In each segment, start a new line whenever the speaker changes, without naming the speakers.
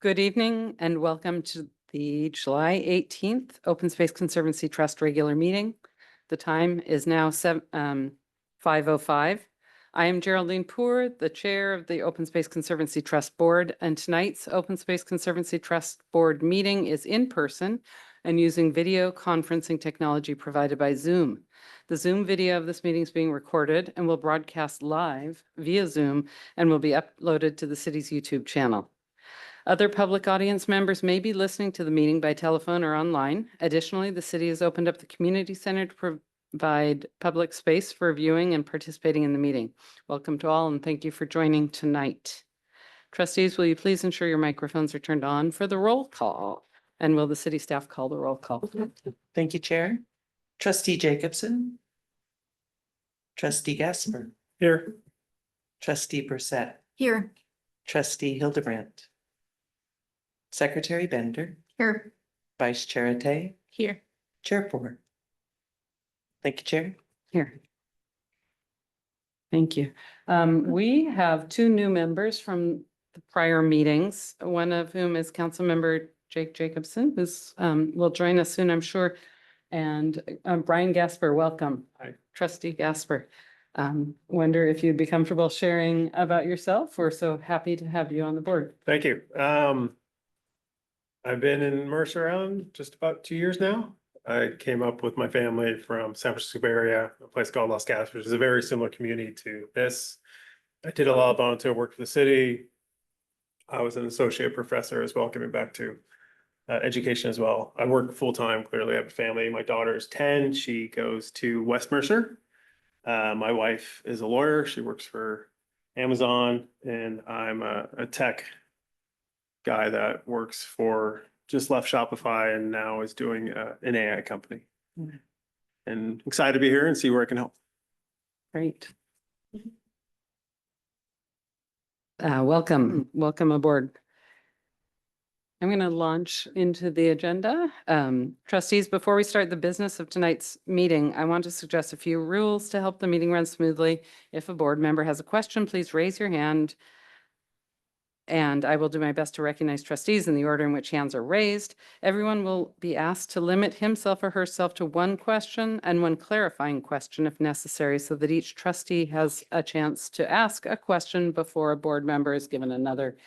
Good evening and welcome to the July 18th Open Space Conservancy Trust regular meeting. The time is now 5:05. I am Geraldine Poor, the Chair of the Open Space Conservancy Trust Board, and tonight's Open Space Conservancy Trust Board meeting is in person and using video conferencing technology provided by Zoom. The Zoom video of this meeting is being recorded and will broadcast live via Zoom and will be uploaded to the city's YouTube channel. Other public audience members may be listening to the meeting by telephone or online. Additionally, the city has opened up the community center to provide public space for viewing and participating in the meeting. Welcome to all and thank you for joining tonight. Trustees, will you please ensure your microphones are turned on for the roll call? And will the city staff call the roll call?
Thank you, Chair. Trustee Jacobson. Trustee Gasper.
Here.
Trustee Brissette.
Here.
Trustee Hildebrandt. Secretary Bender.
Here.
Vice Chair Atay.
Here.
Chair Poor. Thank you, Chair.
Here. Thank you. We have two new members from the prior meetings, one of whom is Councilmember Jake Jacobson, who's will join us soon, I'm sure. And Brian Gasper, welcome.
Hi.
Trustee Gasper. Wonder if you'd be comfortable sharing about yourself. We're so happy to have you on the board.
Thank you. I've been in Mercer Island just about 2 years now. I came up with my family from San Francisco Bay Area, a place called Los Gatos, which is a very similar community to this. I did a lot of volunteer work for the city. I was an associate professor as well, giving back to education as well. I work full-time, clearly I have a family. My daughter is 10, she goes to West Mercer. My wife is a lawyer, she works for Amazon, and I'm a tech guy that works for, just left Shopify and now is doing an AI company.
Mhm.
And excited to be here and see where I can help.
Great. Welcome aboard. I'm going to launch into the agenda. Trustees, before we start the business of tonight's meeting, I want to suggest a few rules to help the meeting run smoothly. If a board member has a question, please raise your hand. And I will do my best to recognize trustees in the order in which hands are raised. Everyone will be asked to limit himself or herself to one question and one clarifying question if necessary, so that each trustee has a chance to ask a question before a board member is given another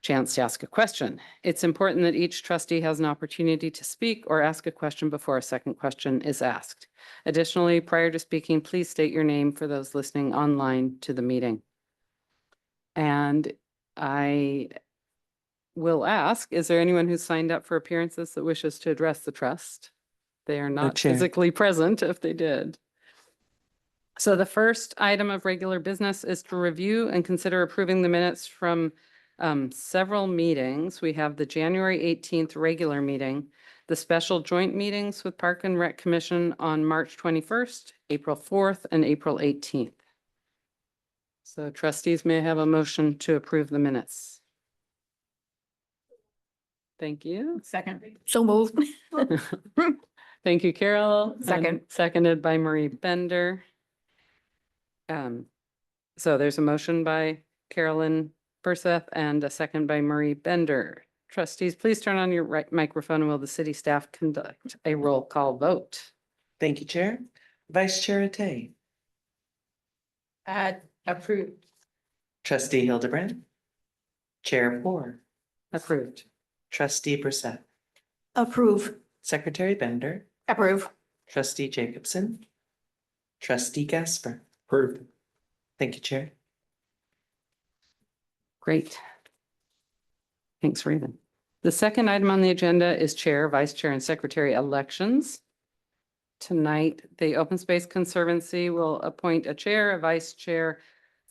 chance to ask a question. It's important that each trustee has an opportunity to speak or ask a question before a second question is asked. Additionally, prior to speaking, please state your name for those listening online to the meeting. And I will ask, is there anyone who's signed up for appearances that wishes to address the trust? They are not
Chair.
physically present if they did. So the first item of regular business is to review and consider approving the minutes from several meetings. We have the January 18th regular meeting, the special joint meetings with Park and Rec Commission on March 21st, April 4th, and April 18th. So trustees may have a motion to approve the minutes. Thank you.
Second. So moved.
Thank you, Carol. And
Second.
Seconded by Marie Bender. So there's a motion by Carolyn Perseth and a second by Marie Bender. Trustees, please turn on your microphone and will the city staff conduct a roll call vote?
Thank you, Chair. Vice Chair Atay.
Approved.
Trustee Hildebrandt. Chair Poor.
Approved.
Trustee Brissette.
Approve.
Secretary Bender.
Approve.
Trustee Jacobson. Trustee Gasper.
Approved.
Thank you, Chair.
Great. Thanks, Raven. The second item on the agenda is Chair, Vice Chair, and Secretary elections. Tonight, the Open Space Conservancy will appoint a chair, a vice chair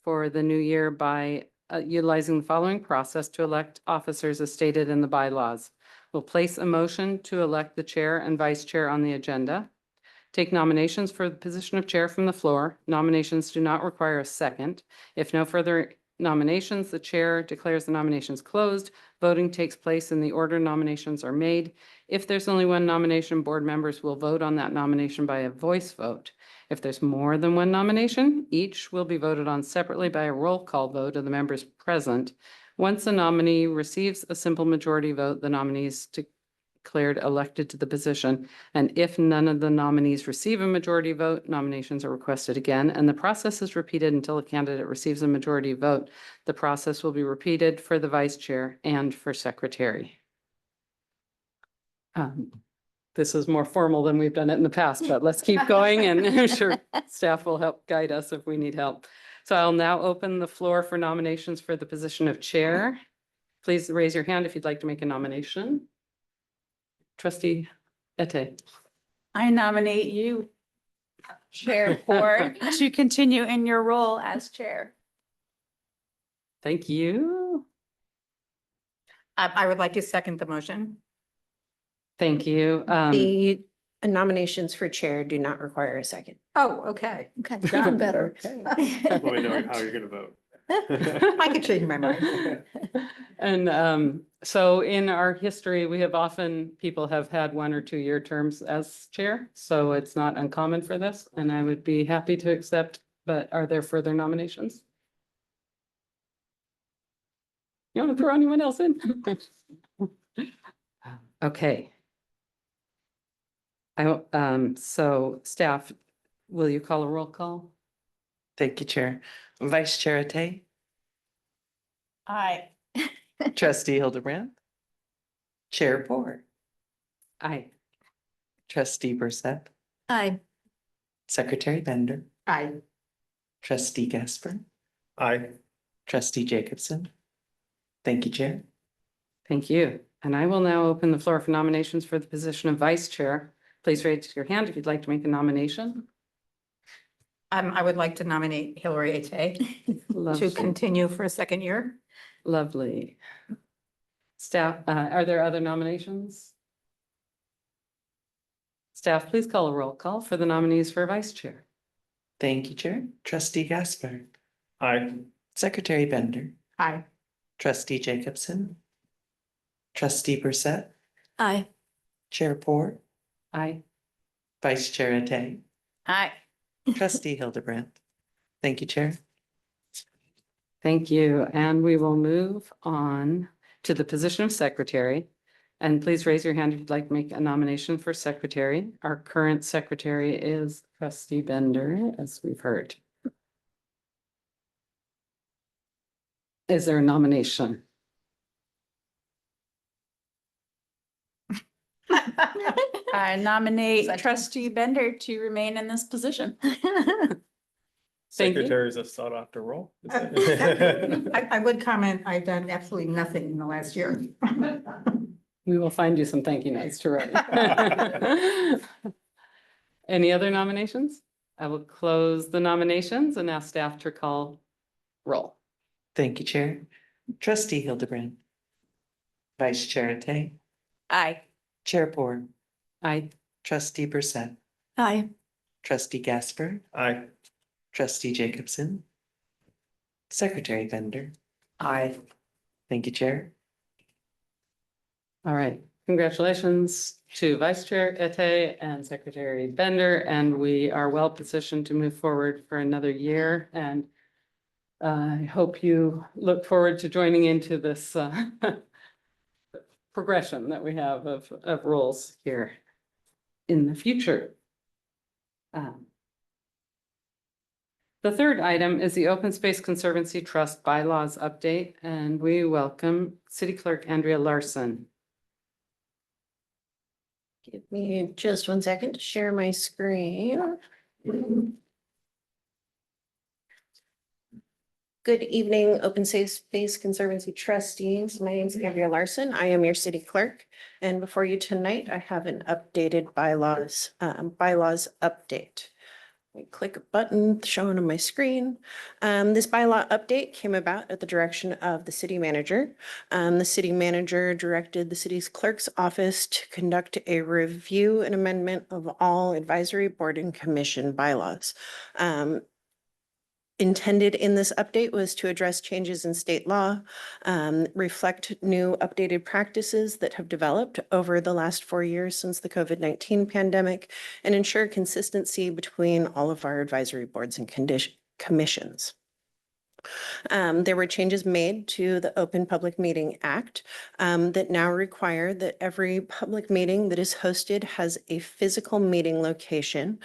for the new year by utilizing the following process to elect officers as stated in the bylaws. We'll place a motion to elect the chair and vice chair on the agenda. Take nominations for the position of chair from the floor. Nominations do not require a second. If no further nominations, the chair declares the nominations closed. Voting takes place in the order nominations are made. If there's only one nomination, board members will vote on that nomination by a voice vote. If there's more than one nomination, each will be voted on separately by a roll call vote of the members present, Once a nominee receives a simple majority vote, the nominee is declared elected to the position. And if none of the nominees receive a majority vote, nominations are requested again, and the process is repeated until a candidate receives a majority vote. The process will be repeated for the vice chair and for secretary. This is more formal than we've done it in the past, but let's keep going, and I'm sure staff will help guide us if we need help. So I'll now open the floor for nominations for the position of chair. Please raise your hand if you'd like to make a nomination. Trustee Ete.
I nominate you, Chair Ford, to continue in your role as chair.
Thank you.
I would like to second the motion.
Thank you.
The nominations for chair do not require a second.
Oh, okay.
Okay.
Done better.
Let me know how you're gonna vote.
I could change my mind.
And so in our history, we have often, people have had 1 or 2 year terms as chair, so it's not uncommon for this, and I would be happy to accept, but are there further nominations? You want to throw anyone else in? Okay. So staff, will you call a roll call?
Thank you, Chair. Vice Chair Ate,
Aye.
Trustee Hildebrand, Chair Poor,
Aye.
Trustee Brissette,
Aye.
Secretary Bender,
Aye.
Trustee Gasper,
Aye.
Trustee Jacobson. Thank you, Chair.
Thank you. And I will now open the floor for nominations for the position of vice chair. Please raise your hand if you'd like to make a nomination.
I would like to nominate Hillary Ate to
Lovely.
continue for a second year.
Lovely. Staff, are there other nominations? Staff, please call a roll call for the nominees for vice chair.
Thank you, Chair. Trustee Gasper,
Aye.
Secretary Bender,
Aye.
Trustee Jacobson, Trustee Brissette,
Aye.
Chair Poor,
Aye.
Vice Chair Ate,
Aye.
Trustee Hildebrand. Thank you, Chair.
Thank you. And we will move on to the position of secretary. And please raise your hand if you'd like to make a nomination for secretary. Our current secretary is Trustee Bender, as we've heard. Is there a nomination?
I nominate
Second.
Trustee Bender to remain in this position.
Thank you.
Secretary is a sought after role. Is it?
I would comment, I've done absolutely nothing in the last year.
We will find you some thank you notes to write. Any other nominations? I will close the nominations and ask staff to call roll.
Thank you, Chair. Trustee Hildebrand, Vice Chair Ate,
Aye.
Chair Poor,
Aye.
Trustee Brissette,
Aye.
Trustee Gasper,
Aye.
Trustee Jacobson, Secretary Bender.
Aye.
Thank you, Chair.
All right. Congratulations to Vice Chair Ete and Secretary Bender, and we are well positioned to move forward for another year. And I hope you look forward to joining into this progression that we have of roles here in the future. The third item is the Open Space Conservancy Trust bylaws update, and we welcome City Clerk Andrea Larson.
Give me just 1 second to share my screen. Good evening, Open Space Conservancy trustees. My name is Andrea Larson. I am your city clerk. And before you tonight, I have an updated bylaws update. I click a button shown on my screen. This bylaw update came about at the direction of the city manager. The city manager directed the city's clerk's office to conduct a review and amendment of all advisory board and commission bylaws. Intended in this update was to address changes in state law, reflect new updated practices that have developed over the last 4 years since the COVID-19 pandemic, and ensure consistency between all of our advisory boards and commissions. There were changes made to the Open Public Meeting Act that now require that every public meeting that is hosted has a physical meeting location,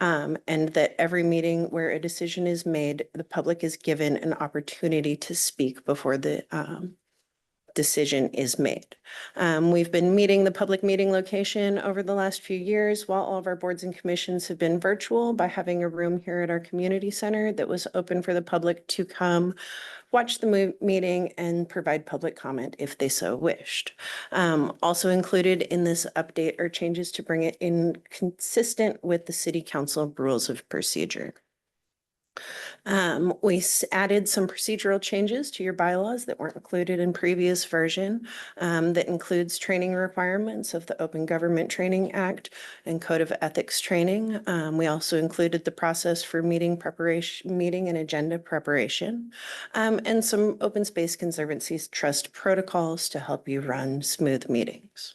and that every meeting where a decision is made, the public is given an opportunity to speak before the decision is made. We've been meeting the public meeting location over the last few years while all of our boards and commissions have been virtual by having a room here at our community center that was open for the public to come watch the meeting and provide public comment if they so wished. Also included in this update are changes to bring it in consistent with the City Council rules of procedure. We added some procedural changes to your bylaws that weren't included in previous version. That includes training requirements of the Open Government Training Act and Code of Ethics training. We also included the process for meeting preparation, meeting and agenda preparation, and some Open Space Conservancy's trust protocols to help you run smooth meetings.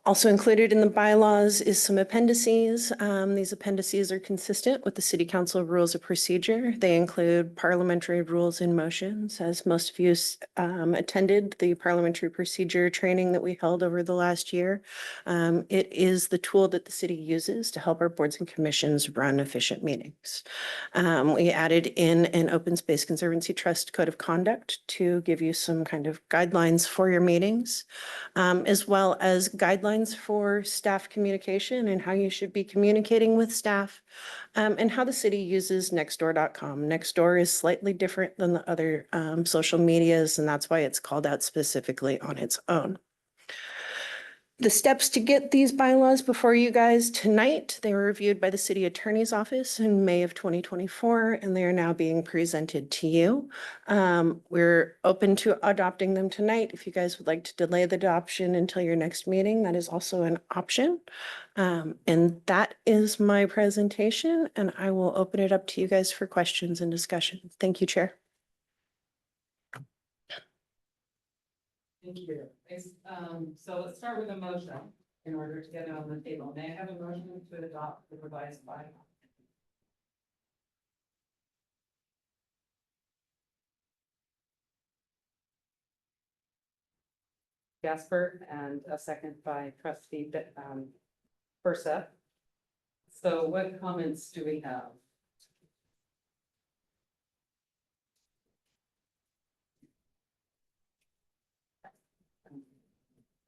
Also included in the bylaws is some appendices. These appendices are consistent with the City Council rules of procedure. They include parliamentary rules and motions. As most of you attended the parliamentary procedure training that we held over the last year. It is the tool that the city uses to help our boards and commissions run efficient meetings. We added in an Open Space Conservancy Trust Code of Conduct to give you some kind of guidelines for your meetings, as well as guidelines for staff communication and how you should be communicating with staff, and how the city uses Nextdoor.com. Nextdoor is slightly different than the other social medias, and that's why it's called out specifically on its own. The steps to get these bylaws before you guys tonight, they were reviewed by the city attorney's office in May of 2024, and they are now being presented to you. We're open to adopting them tonight. If you guys would like to delay the adoption until your next meeting, that is also an option. And that is my presentation, and I will open it up to you guys for questions and discussion. Thank you, Chair.
Thank you. So let's start with a motion in order to get it on the table. May I have a motion to adopt the revised bylaw? Jasper, and a second by trustee Mercer. So what comments do we have?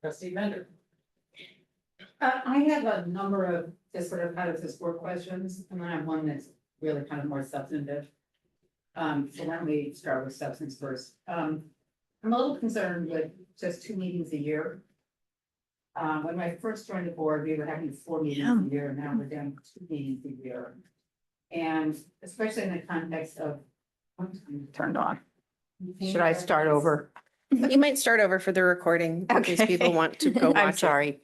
Trustee Bender.
I have a number of just sort of how does this work questions, and then I have one that's really kind of more substantive. So why don't we start with substance first? I'm a little concerned with just 2 meetings a year. When I first joined the board, we were having 4 meetings a year, and now we're down to 2 meetings a year. And especially in the context of, turned on. Should I start over?
You might start over for the recording in case people want to go watch
I'm
it.
sorry.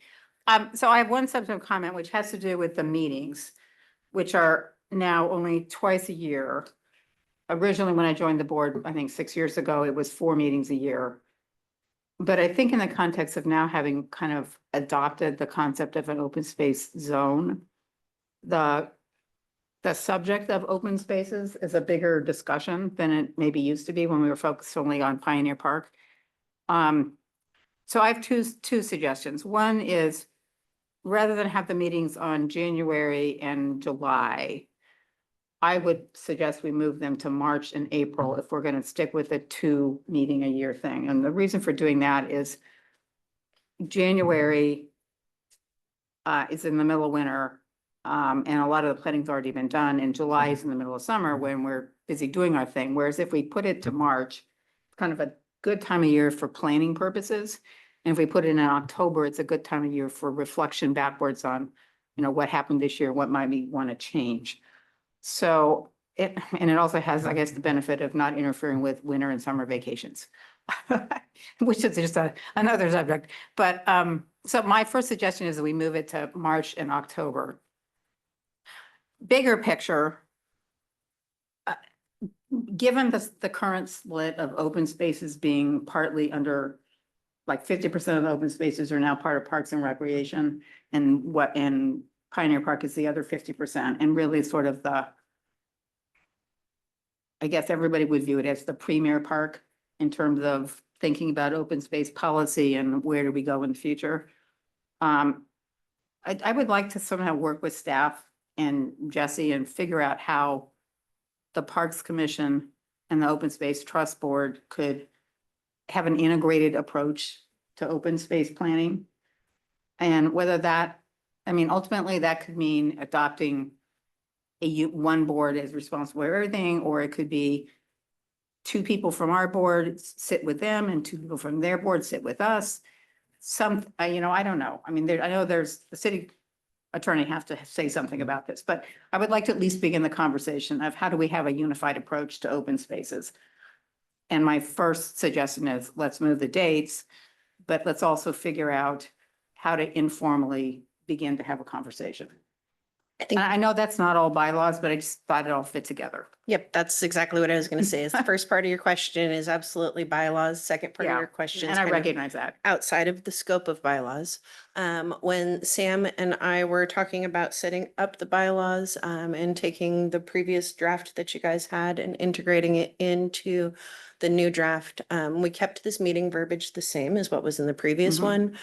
So I have one substantive comment, which has to do with the meetings, which are now only twice a year. Originally, when I joined the board, I think 6 years ago, it was 4 meetings a year. But I think in the context of now having kind of adopted the concept of an open space zone, the subject of open spaces is a bigger discussion than it maybe used to be when we were focused only on Pioneer Park. So I have two suggestions. One is, rather than have the meetings on January and July, I would suggest we move them to March and April if we're going to stick with the 2 meeting a year thing. And the reason for doing that is January is in the middle of winter, and a lot of the planning's already been done, and July is in the middle of summer when we're busy doing our thing. Whereas if we put it to March, it's kind of a good time of year for planning purposes. And if we put it in October, it's a good time of year for reflection backwards on, what happened this year, what might we want to change. So it also has, I guess, the benefit of not interfering with winter and summer vacations, which is just another subject. But so my first suggestion is that we move it to March and October. Bigger picture, given the current split of open spaces being partly under, like 50% of the open spaces are now part of Parks and Recreation, and Pioneer Park is the other 50%, and really sort of I guess everybody would view it as the premier park in terms of thinking about open space policy and where do we go in the future. I would like to somehow work with staff and Jesse and figure out how the Parks Commission and the Open Space Trust Board could have an integrated approach to open space planning. And whether that, I mean, ultimately that could mean adopting one board is responsible for everything, or it could be two people from our board sit with them and two people from their board sit with us. I don't know. I mean, I know there's the city attorney has to say something about this, but I would like to at least begin the conversation of how do we have a unified approach to open spaces? And my first suggestion is let's move the dates, but let's also figure out how to informally begin to have a conversation.
I think,
I know that's not all bylaws, but I just thought it all fit together.
yep, that's exactly what I was gonna say, is the first part of your question is absolutely bylaws, second part of
Yeah,
your question is
And I
kind of
recognize that.
outside of the scope of bylaws. When Sam and I were talking about setting up the bylaws, and taking the previous draft that you guys had and integrating it into the new draft, we kept this meeting verbiage the same as what was in the previous
Mhm.
one.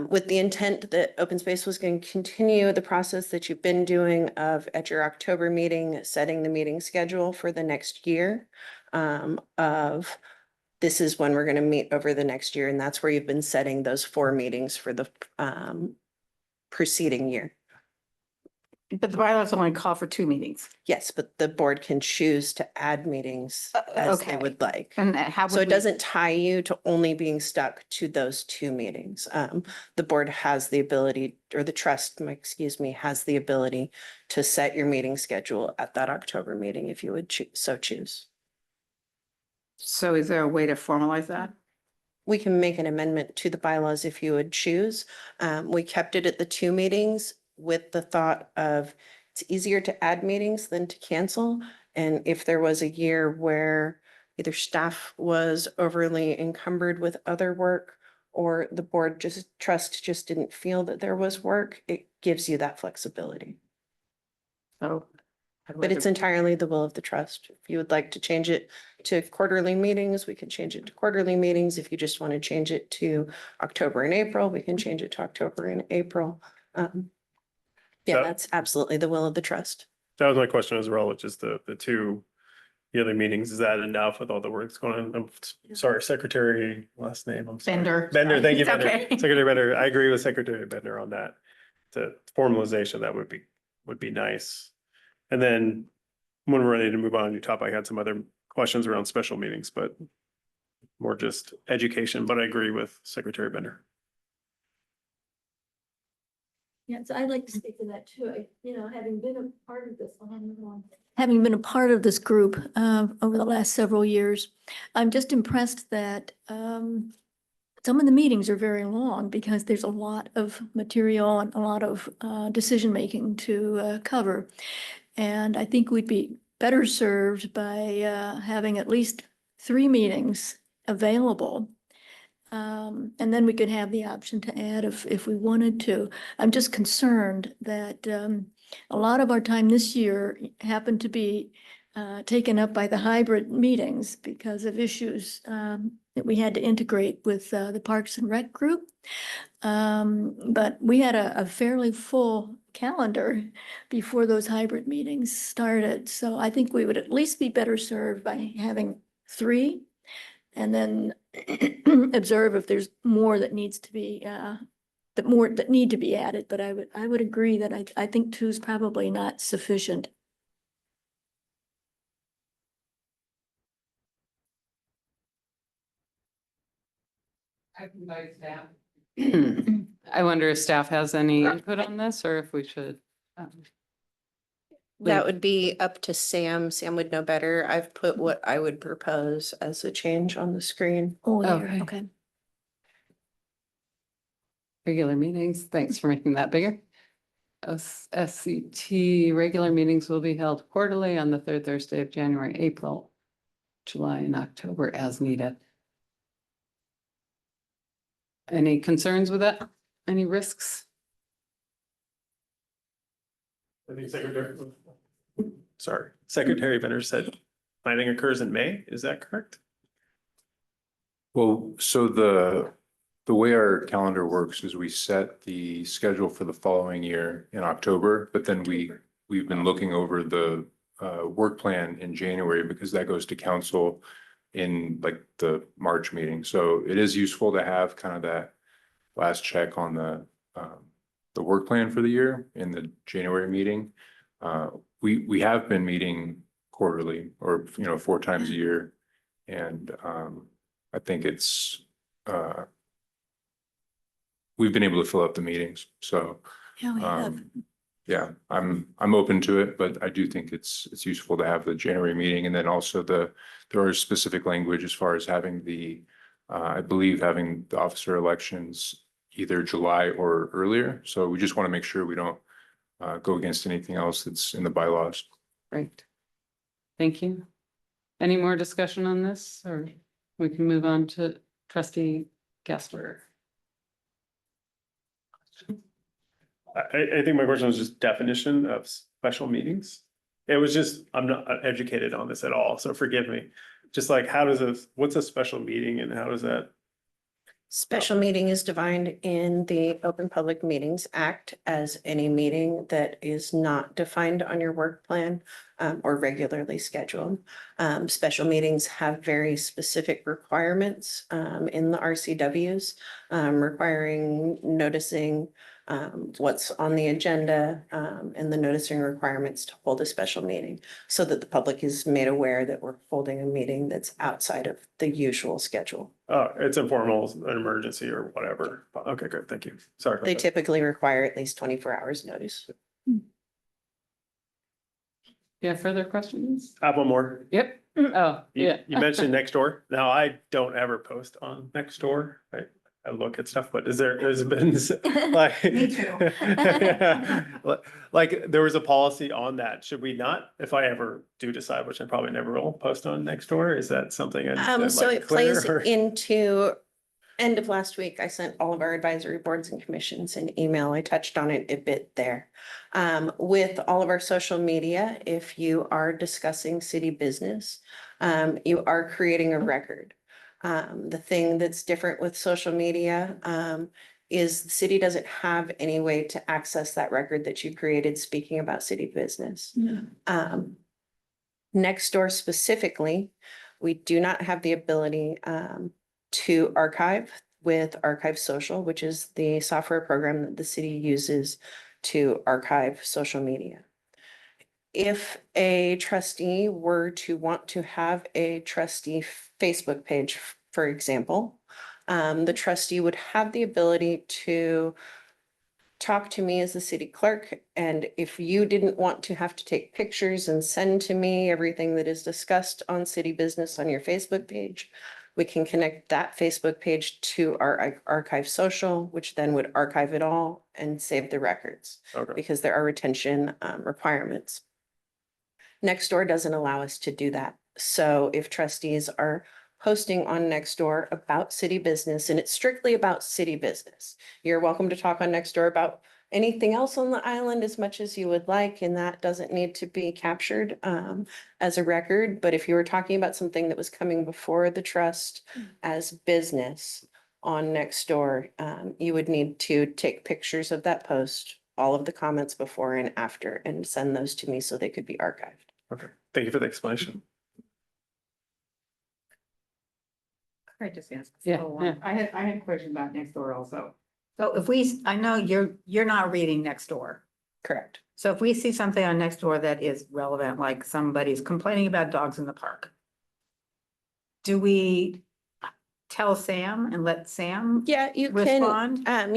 With the intent that open space was going to continue the process that you've been doing of at your October meeting, setting the meeting schedule for the next year. Of this is when we're going to meet over the next year, and that's where you've been setting those 4 meetings for the preceding year.
But the bylaws only call for 2 meetings.
Yes, but the board can choose to add meetings as they
okay.
would like.
And how would
So it
we-
doesn't tie you to only being stuck to those 2 meetings. The board has the ability, or the trust, excuse me, has the ability to set your meeting schedule at that October meeting if you would so choose.
So is there a way to formalize that?
We can make an amendment to the bylaws if you would choose. We kept it at the 2 meetings with the thought of it's easier to add meetings than to cancel. And if there was a year where either staff was overly encumbered with other work or the board trust just didn't feel that there was work, it gives you that flexibility.
So.
But it's entirely the will of the trust. If you would like to change it to quarterly meetings, we can change it to quarterly meetings. If you just want to change it to October and April, we can change it to October and April. Yeah,
So-
that's absolutely the will of the trust.
That was my question as well, which is the 2 yearly meetings. Is that enough with all the work that's going on? I'm sorry, Secretary, last name, I'm sorry.
Bender.
Bender, thank you,
It's
Bender.
okay.
Secretary Bender, I agree with Secretary Bender on that. The formalization, that would be nice. And then when we're ready to move on to top, I had some other questions around special meetings, but more just education, but I agree with Secretary Bender.
Yes, I'd like to speak to that too. Having been a part of this, having been a part of this group over the last several years, I'm just impressed that some of the meetings are very long because there's a lot of material and a lot of decision-making to cover. And I think we'd be better served by having at least 3 meetings available. And then we could have the option to add if we wanted to. I'm just concerned that a lot of our time this year happened to be taken up by the hybrid meetings because of issues that we had to integrate with the Parks and Rec group. But we had a fairly full calendar before those hybrid meetings started. So I think we would at least be better served by having 3 and then observe if there's more that needs to be, that need to be added. But I would agree that I think 2 is probably not sufficient.
I wonder if staff has any input on this or if we should.
That would be up to Sam. Sam would know better. I've put what I would propose as a change on the screen.
Oh, there,
Okay.
okay.
Regular meetings, thanks for making that bigger. SCT regular meetings will be held quarterly on the 3rd Thursday of January, April, July, and October as needed. Any concerns with that? Any risks?
Secretary Bender said planning occurs in May, is that correct?
Well, so the way our calendar works is we set the schedule for the following year in October, but then we've been looking over the work plan in January because that goes to council in like the March meeting. So it is useful to have kind of that last check on the work plan for the year in the January meeting. We have been meeting quarterly or, 4 times a year. And I think it's we've been able to fill up the meetings. So
Yeah, we have.
yeah, I'm open to it, but I do think it's useful to have the January meeting. And then also there are specific language as far as having I believe having the officer elections either July or earlier. So we just want to make sure we don't go against anything else that's in the bylaws.
Great. Thank you. Any more discussion on this, or we can move on to trustee Gasper?
I think my question was just definition of special meetings. It was just, I'm not educated on this at all, so forgive me. Just like, what's a special meeting and how does that?
Special meeting is defined in the Open Public Meetings Act as any meeting that is not defined on your work plan or regularly scheduled. Special meetings have very specific requirements in the RCWs requiring noticing what's on the agenda and the noticing requirements to hold a special meeting so that the public is made aware that we're holding a meeting that's outside of the usual schedule.
Oh, it's informal, an emergency or whatever. Okay, good, thank you. Sorry. about
They
that.
typically require at least 24 hours notice.
Yeah, further questions?
I have one more.
Yep. Oh, yeah.
You mentioned Nextdoor. Now, I don't ever post on Nextdoor. I look at stuff, but there's been like.
Me too.
Like, there was a policy on that. Should we not, if I ever do decide, which I probably never will, post on Nextdoor? Is that something? I need to,
So
like,
it
clear,
plays
or-
into, end of last week, I sent all of our advisory boards and commissions an email. I touched on it a bit there. With all of our social media, if you are discussing city business, you are creating a record. The thing that's different with social media is the city doesn't have any way to access that record that you created speaking about city business. Nextdoor specifically, we do not have the ability to archive with Archive Social, which is the software program that the city uses to archive social media. If a trustee were to want to have a trustee Facebook page, for example, the trustee would have the ability to talk to me as the city clerk. And if you didn't want to have to take pictures and send to me everything that is discussed on city business on your Facebook page, we can connect that Facebook page to our Archive Social, which then would archive it all and save the records
Okay.
because there are retention requirements. Nextdoor doesn't allow us to do that. So if trustees are posting on Nextdoor about city business, and it's strictly about city business, you're welcome to talk on Nextdoor about anything else on the island as much as you would like, and that doesn't need to be captured as a record. But if you were talking about something that was coming before the trust as business on Nextdoor, you would need to take pictures of that post, all of the comments before and after, and send those to me so they could be archived.
Okay, thank you for the explanation.
I just asked.
Yeah,
So,
yeah.
I had a question about Nextdoor also. So if I know you're not reading Nextdoor.
Correct.
So if we see something on Nextdoor that is relevant, like somebody's complaining about dogs in the park, do we tell Sam and let Sam?
Yeah, you
Respond?
can,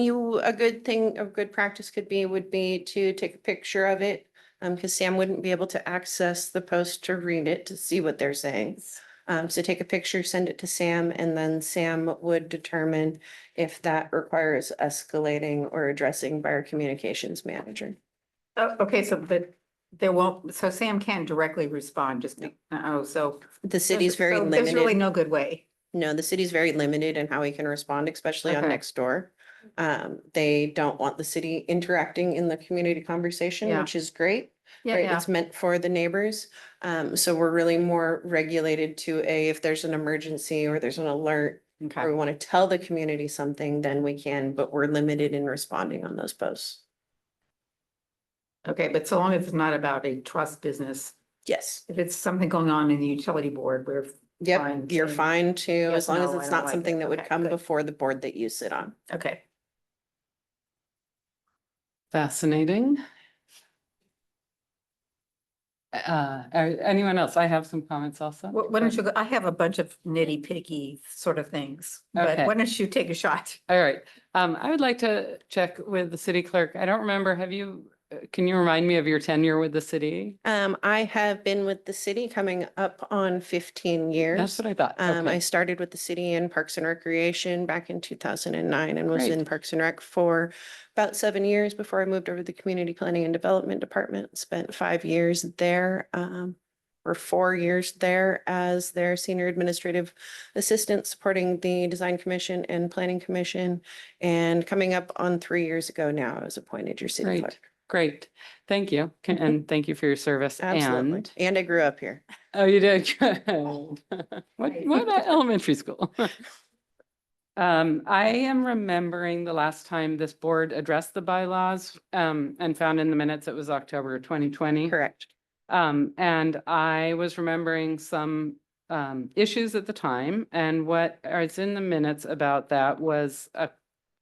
a good practice would be to take a picture of it. Because Sam wouldn't be able to access the post to read it, to see what they're saying. So take a picture, send it to Sam, and then Sam would determine if that requires escalating or addressing by our communications manager.
Oh, okay, so so Sam can't directly respond, so.
The city's very
so There's really
limited.
no good way.
No, the city's very limited in how we can respond, especially on
Okay.
Nextdoor. They don't want the city interacting in the community conversation,
Yeah.
which is great.
Yeah,
right?
yeah.
It's meant for the neighbors. So we're really more regulated to if there's an emergency or there's an alert, or
Okay.
we want to tell the community something, then we can, but we're limited in responding on those posts.
Okay, but so long as it's not about a trust business,
Yes.
if it's something going on in the utility board, we're
Yep,
fine
you're
saying,
fine too,
yes,
as long as
no, I
it's
don't
not
like
something
it.
that would
Okay,
come
good.
before the board that you sit on.
Okay.
Fascinating. Anyone else? I have some comments also.
Why don't you go, I have a bunch of nitty picky sort of things, but
Okay.
why don't you take a shot?
All right. I would like to check with the city clerk. I don't remember, can you remind me of your tenure with the city?
I have been with the city coming up on 15 years.
That's what I thought.
I
Okay.
started with the city in Parks and Recreation back in 2009 and was in
Great.
Parks and Rec for about 7 years before I moved over to the Community Planning and Development Department. Spent 5 years there, or 4 years there as their senior administrative assistant supporting the Design Commission and Planning Commission. And coming up on 3 years ago now, I was appointed your city
Great.
clerk.
Great. Thank you. And thank you for your service.
Absolutely.
And,
And I grew up here.
oh, you did. Good. What elementary school? I am remembering the last time this board addressed the bylaws, and found in the minutes it was October 2020.
Correct.
And I was remembering some issues at the time, and what is in the minutes about that was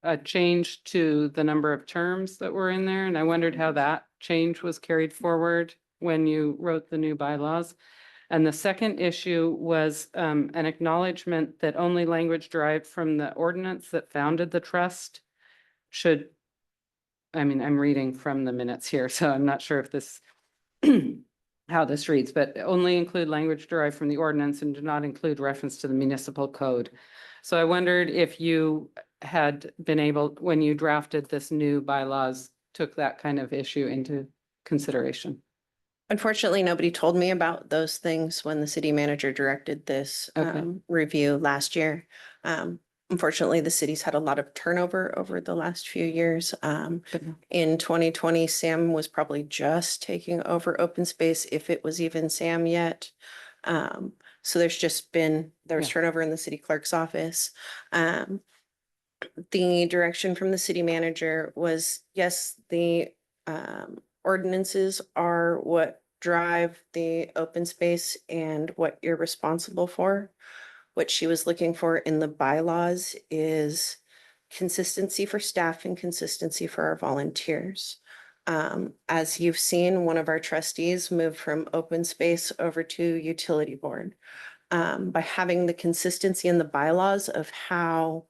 a change to the number of terms that were in there, and I wondered how that change was carried forward when you wrote the new bylaws. And the second issue was an acknowledgement that only language derived from the ordinance that founded the trust should, I mean, I'm reading from the minutes here, so I'm not sure if this how this reads, but only include language derived from the ordinance and do not include reference to the municipal code. So I wondered if you had been able, when you drafted this new bylaws, took that kind of issue into consideration.
Unfortunately, nobody told me about those things when the city manager directed this
Okay.
review last year. Unfortunately, the city's had a lot of turnover over the last few years. In 2020, Sam was probably just taking over open space, if it was even Sam yet. So there was
Yeah.
turnover in the city clerk's office. The direction from the city manager was, yes, the ordinances are what drive the open space and what you're responsible for. What she was looking for in the bylaws is consistency for staff and consistency for our volunteers. As you've seen, one of our trustees moved from open space over to utility board. By having the consistency in the bylaws of how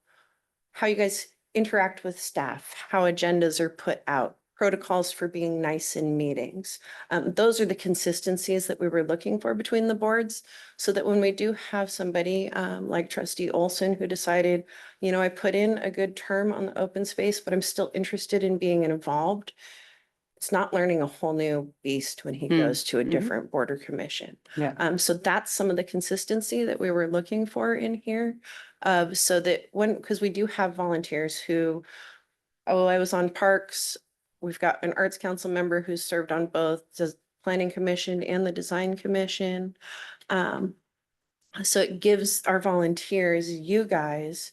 you guys interact with staff, how agendas are put out, protocols for being nice in meetings. Those are the consistencies that we were looking for between the boards, so that when we do have somebody like Trustee Olson who decided, I put in a good term on the open space, but I'm still interested in being involved. It's not learning a whole new beast when he goes to a different board or commission.
Yeah.
So that's some of the consistency that we were looking for in here. So that because we do have volunteers who, I was on parks. We've got an arts council member who's served on both the planning commission and the design commission. So it gives our volunteers, you guys,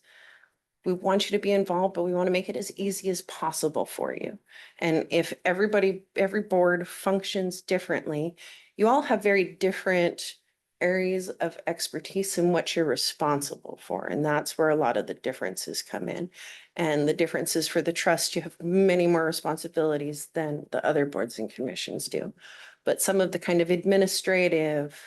we want you to be involved, but we want to make it as easy as possible for you. And if every board functions differently, you all have very different areas of expertise in what you're responsible for. And that's where a lot of the differences come in. And the differences for the trust, you have many more responsibilities than the other boards and commissions do. But some of the kind of administrative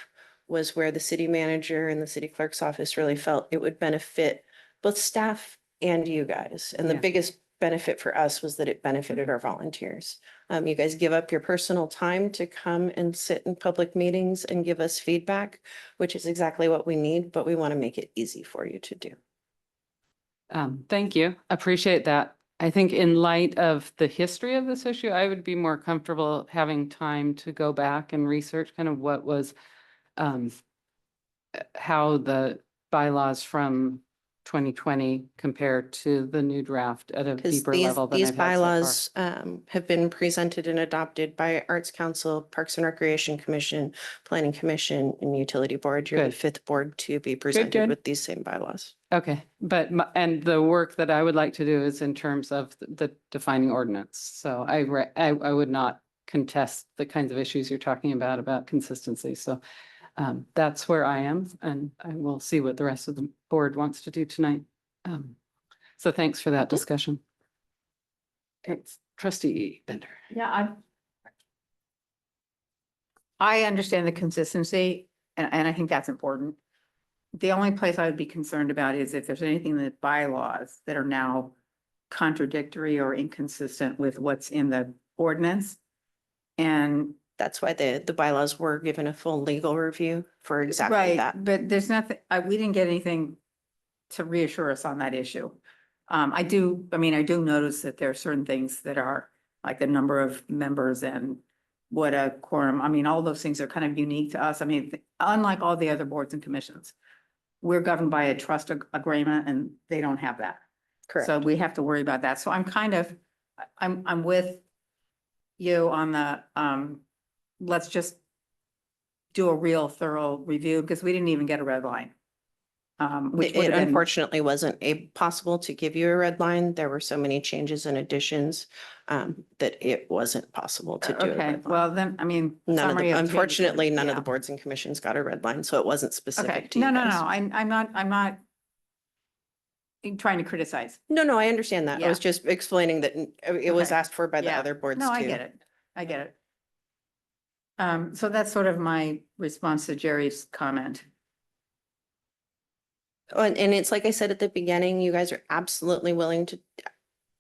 was where the city manager and the city clerk's office really felt it would benefit both staff and you guys. And the
Yeah.
biggest benefit for us was that it benefited our volunteers. You guys give up your personal time to come and sit in public meetings and give us feedback, which is exactly what we need, but we want to make it easy for you to do.
Thank you. Appreciate that. I think in light of the history of this issue, I would be more comfortable having time to go back and research kind of what was, how the bylaws from 2020 compared to the new draft at a
Because
deeper
these,
level than
these
I've had so far?
bylaws have been presented and adopted by Arts Council, Parks and Recreation Commission, Planning Commission, and Utility Board. You're the
Good.
fifth board to be presented
good.
with these same bylaws.
Okay, but, and the work that I would like to do is in terms of the defining ordinance. So I would not contest the kinds of issues you're talking about consistency. So that's where I am, and I will see what the rest of the board wants to do tonight. So thanks for that discussion. Okay, Trustee Bender.
Yeah, I understand the consistency, and I think that's important. The only place I would be concerned about is if there's anything in the bylaws that are now contradictory or inconsistent with what's in the ordinance. And
That's why the bylaws were given a full legal review for exactly
right,
that.
but there's nothing, we didn't get anything to reassure us on that issue. I do notice that there are certain things that are like the number of members and what a quorum, all those things are kind of unique to us. Unlike all the other boards and commissions, we're governed by a trust agreement and they don't have that.
Correct.
So we have to worry about that. So I'm with you on the, let's just do a real thorough review because we didn't even get a red line. Which would
It
have been,
unfortunately wasn't possible to give you a red line. There were so many changes and additions that it wasn't possible to do. a
okay,
red line.
well then,
None of
summary
the,
changes,
unfortunately, none of
yeah.
the boards and commissions got a red line, so it wasn't
Okay,
specific to
no,
you
no,
guys.
no, I'm not trying to criticize.
No, I understand that. I
Yeah.
was just explaining that it was
Okay.
asked for by the
Yeah.
other boards too.
No, I get it. I get it. So that's sort of my response to Jerry's comment.
Oh, and it's like I said at the beginning, you guys are absolutely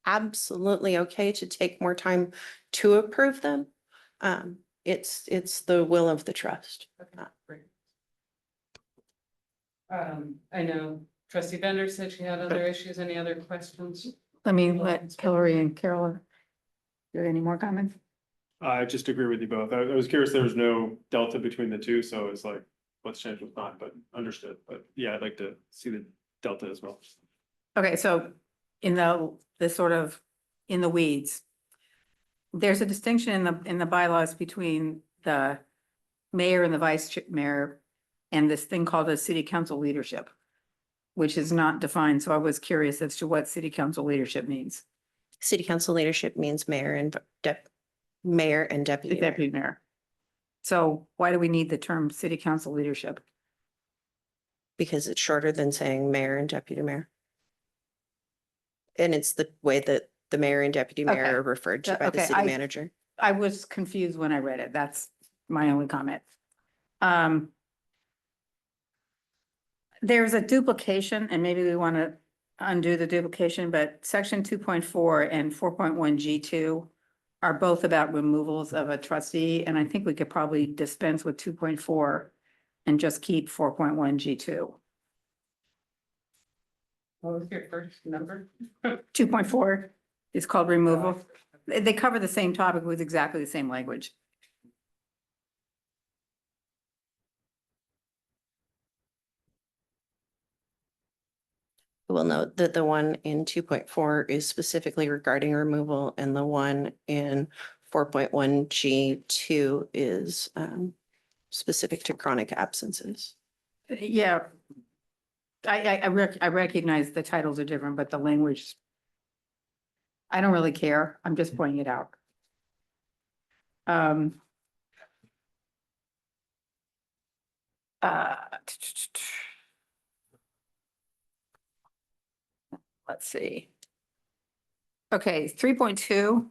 absolutely okay to take more time to approve them. It's the will of the trust.
I know Trustee Bender said she had other issues. Any other questions?
Let me let Hillary and Carol, do any more comments?
I just agree with you both. I was curious, there was no delta between the two, so it's like, let's change what's not, but understood. But yeah, I'd like to see the delta as well.
Okay, so in the sort of, in the weeds, there's a distinction in the bylaws between the mayor and the vice mayor and this thing called the city council leadership, which is not defined. So I was curious as to what city council leadership means.
City council leadership means mayor and deputy mayor.
Deputy mayor. So why do we need the term city council leadership?
Because it's shorter than saying mayor and deputy mayor. And it's the way that the mayor and deputy mayor
Okay.
are referred to by the
Okay,
city
I-
manager.
I was confused when I read it. That's my only comment. There's a duplication and maybe we want to undo the duplication, but section 2.4 and 4.1 G2 are both about removals of a trustee, and I think we could probably dispense with 2.4 and just keep 4.1 G2.
What was your first number?
2.4 is called removal. They cover the same topic with exactly the same language.
We'll note that the one in 2.4 is specifically regarding removal and the one in 4.1 G2 is specific to chronic absences.
Yeah. I recognize the titles are different, but the language, I don't really care. I'm just pointing it out. Uh, Let's see. Okay, 3.2.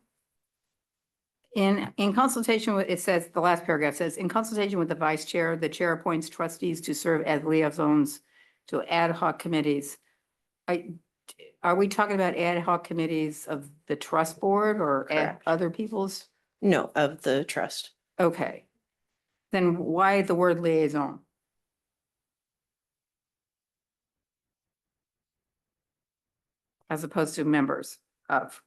In consultation with, it says, the last paragraph says, in consultation with the vice chair, the chair appoints trustees to serve as liaisons to ad hoc committees. Are we talking about ad hoc committees of the trust board or
Correct.
other people's?
No, of the trust.
Okay. Then why the word liaison? As opposed to members of?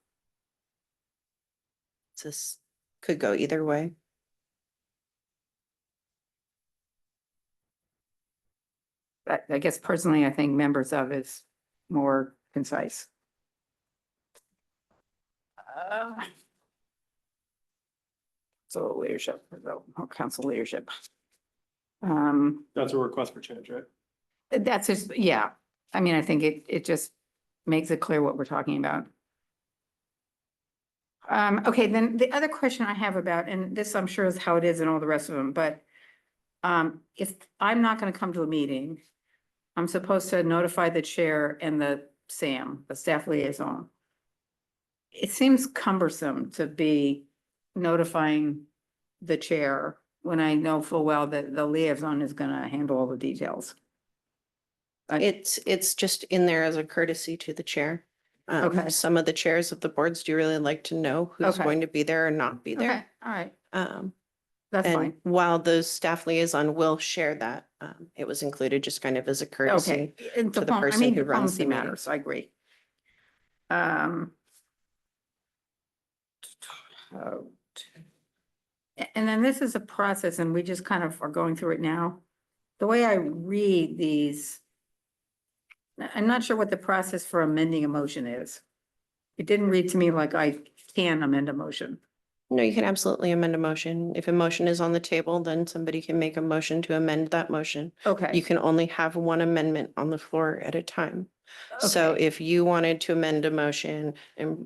This could go either way.
I guess personally, I think members of is more concise. So leadership, council leadership.
That's a request for change, right?
That's just, yeah, I mean, I think it just makes it clear what we're talking about. Okay, then the other question I have about, and this I'm sure is how it is in all the rest of them, but if I'm not gonna come to a meeting, I'm supposed to notify the chair and the SAM, the staff liaison. It seems cumbersome to be notifying the chair when I know full well that the liaison is gonna handle all the details.
It's just in there as a courtesy to the chair.
Okay.
Some of the chairs of the boards do really like to know who's
Okay.
going to be there or not be
Okay,
there.
all right,
Um,
that's
and
fine.
while the staff liaison will share that, it was included just kind of as a
Okay.
courtesy.
And
to the
I
person
mean,
who runs the
diplomacy
meeting.
matters, I agree. Oh. And then this is a process and we just kind of are going through it now. The way I read these, I'm not sure what the process for amending a motion is. It didn't read to me like I can amend a motion.
No, you can absolutely amend a motion. If a motion is on the table, then somebody can make a motion to amend that motion. You
Okay,
can only have one amendment on the floor at a time. So
okay,
if you wanted to amend a motion and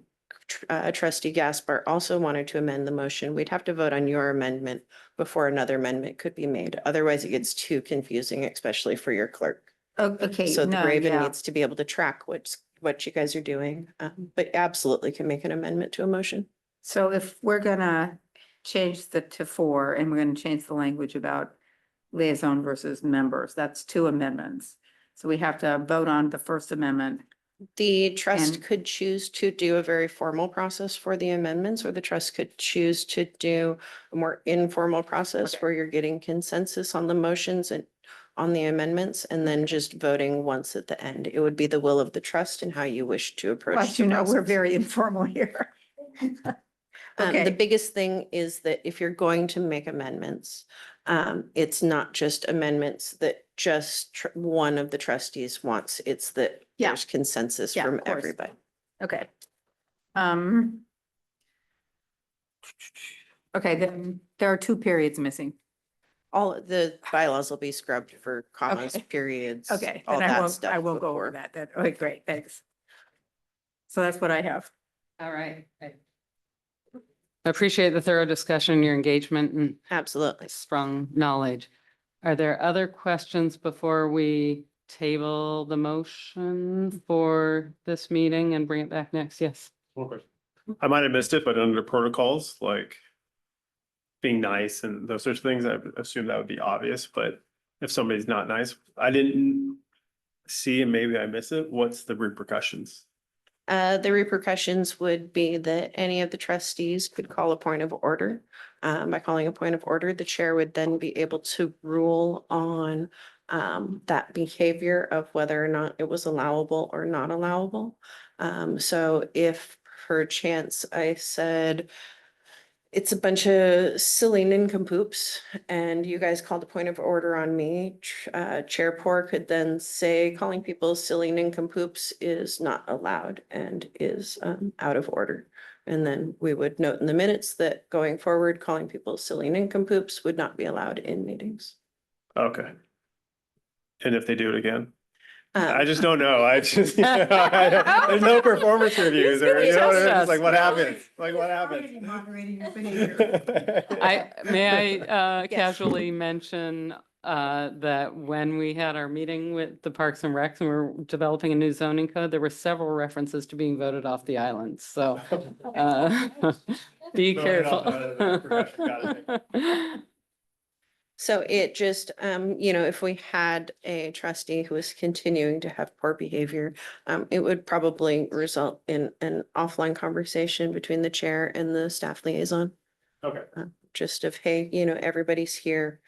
trustee Gaspar also wanted to amend the motion, we'd have to vote on your amendment before another amendment could be made. Otherwise, it gets too confusing, especially for your clerk.
okay,
So the
no,
Raven
yeah.
needs to be able to track what you guys are doing, but absolutely can make an amendment to a motion.
So if we're gonna change the to 4 and we're gonna change the language about liaison versus members, that's 2 amendments. So we have to vote on the first amendment.
The trust
And-
could choose to do a very formal process for the amendments, or the trust could choose to do a more informal process
Okay.
where you're getting consensus on the motions and on the amendments, and then just voting once at the end. It would be the will of the trust and how you wish to approach
Well,
the
you know, we're
process.
very informal here.
The
Okay,
biggest thing is that if you're going to make amendments, it's not just amendments that just one of the trustees wants. It's that
Yeah.
there's consensus
Yeah, of
from
course.
everybody.
okay. Okay, then there are 2 periods missing.
All of the bylaws will be scrubbed for commas,
Okay.
periods,
Okay,
all
then I
that
won't,
stuff.
I won't go over
before.
that. Okay, great, thanks. So that's what I have.
All right. I appreciate the thorough discussion, your engagement and
Absolutely.
strong knowledge. Are there other questions before we table the motion for this meeting and bring it back next? Yes.
One question. I might have missed it, but under protocols, like being nice and those sorts of things, I assume that would be obvious, but if somebody's not nice, I didn't see and maybe I miss it, what's the repercussions?
The repercussions would be that any of the trustees could call a point of order. By calling a point of order, the chair would then be able to rule on that behavior of whether or not it was allowable or not allowable. So if perchance I said, it's a bunch of silly nincompoops and you guys called a point of order on me. Chair Poor could then say calling people silly nincompoops is not allowed and is out of order. And then we would note in the minutes that going forward, calling people silly nincompoops would not be allowed in meetings.
Okay. And if they do it again? I
Um,
just don't know. I just, there's no performance reviews or, you know what I mean? It's like, what happens? Like, what happens?
Moderating your behavior.
May I
Yes.
casually mention that when we had our meeting with the Parks and Recs and we were developing a new zoning code, there were several references to being voted off the island. So be
Voted off
careful.
the progression, got it.
So it just, if we had a trustee who was continuing to have poor behavior, it would probably result in an offline conversation between the chair and the staff liaison.
Okay.
Just of, hey, everybody's here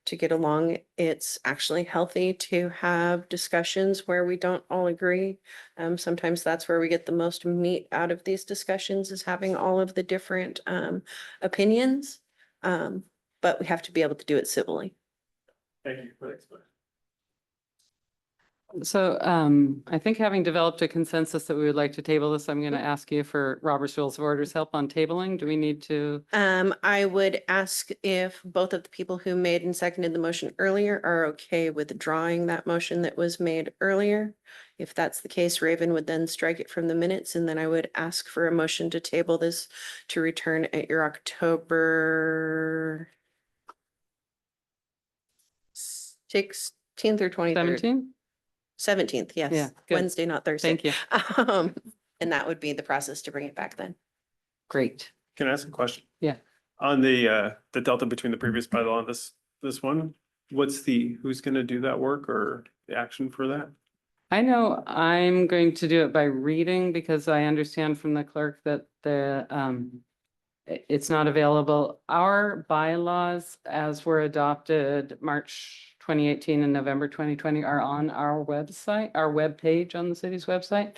to get along. It's actually healthy to have discussions where we don't all agree. Sometimes that's where we get the most meat out of these discussions, is having all of the different opinions. But we have to be able to do it civilly.
Thank you for the explanation.
So I think having developed a consensus that we would like to table this, I'm going to ask you for Robert's Rules of Orders help on tabling. Do we need to?
I would ask if both of the people who made and seconded the motion earlier are okay with withdrawing that motion that was made earlier. If that's the case, Raven would then strike it from the minutes, and then I would ask for a motion to table this to return at your October 16th or 23rd.
17?
17th,
Yeah,
yes.
good.
Wednesday, not Thursday.
Thank you.
And that would be the process to bring it back then.
Great.
Can I ask a question?
Yeah.
On the delta between the previous bylaw and this one, who's gonna do that work or the action for that?
I know I'm going to do it by reading because I understand from the clerk that it's not available. Our bylaws as were adopted March 2018 and November 2020 are on our website, our webpage on the city's website.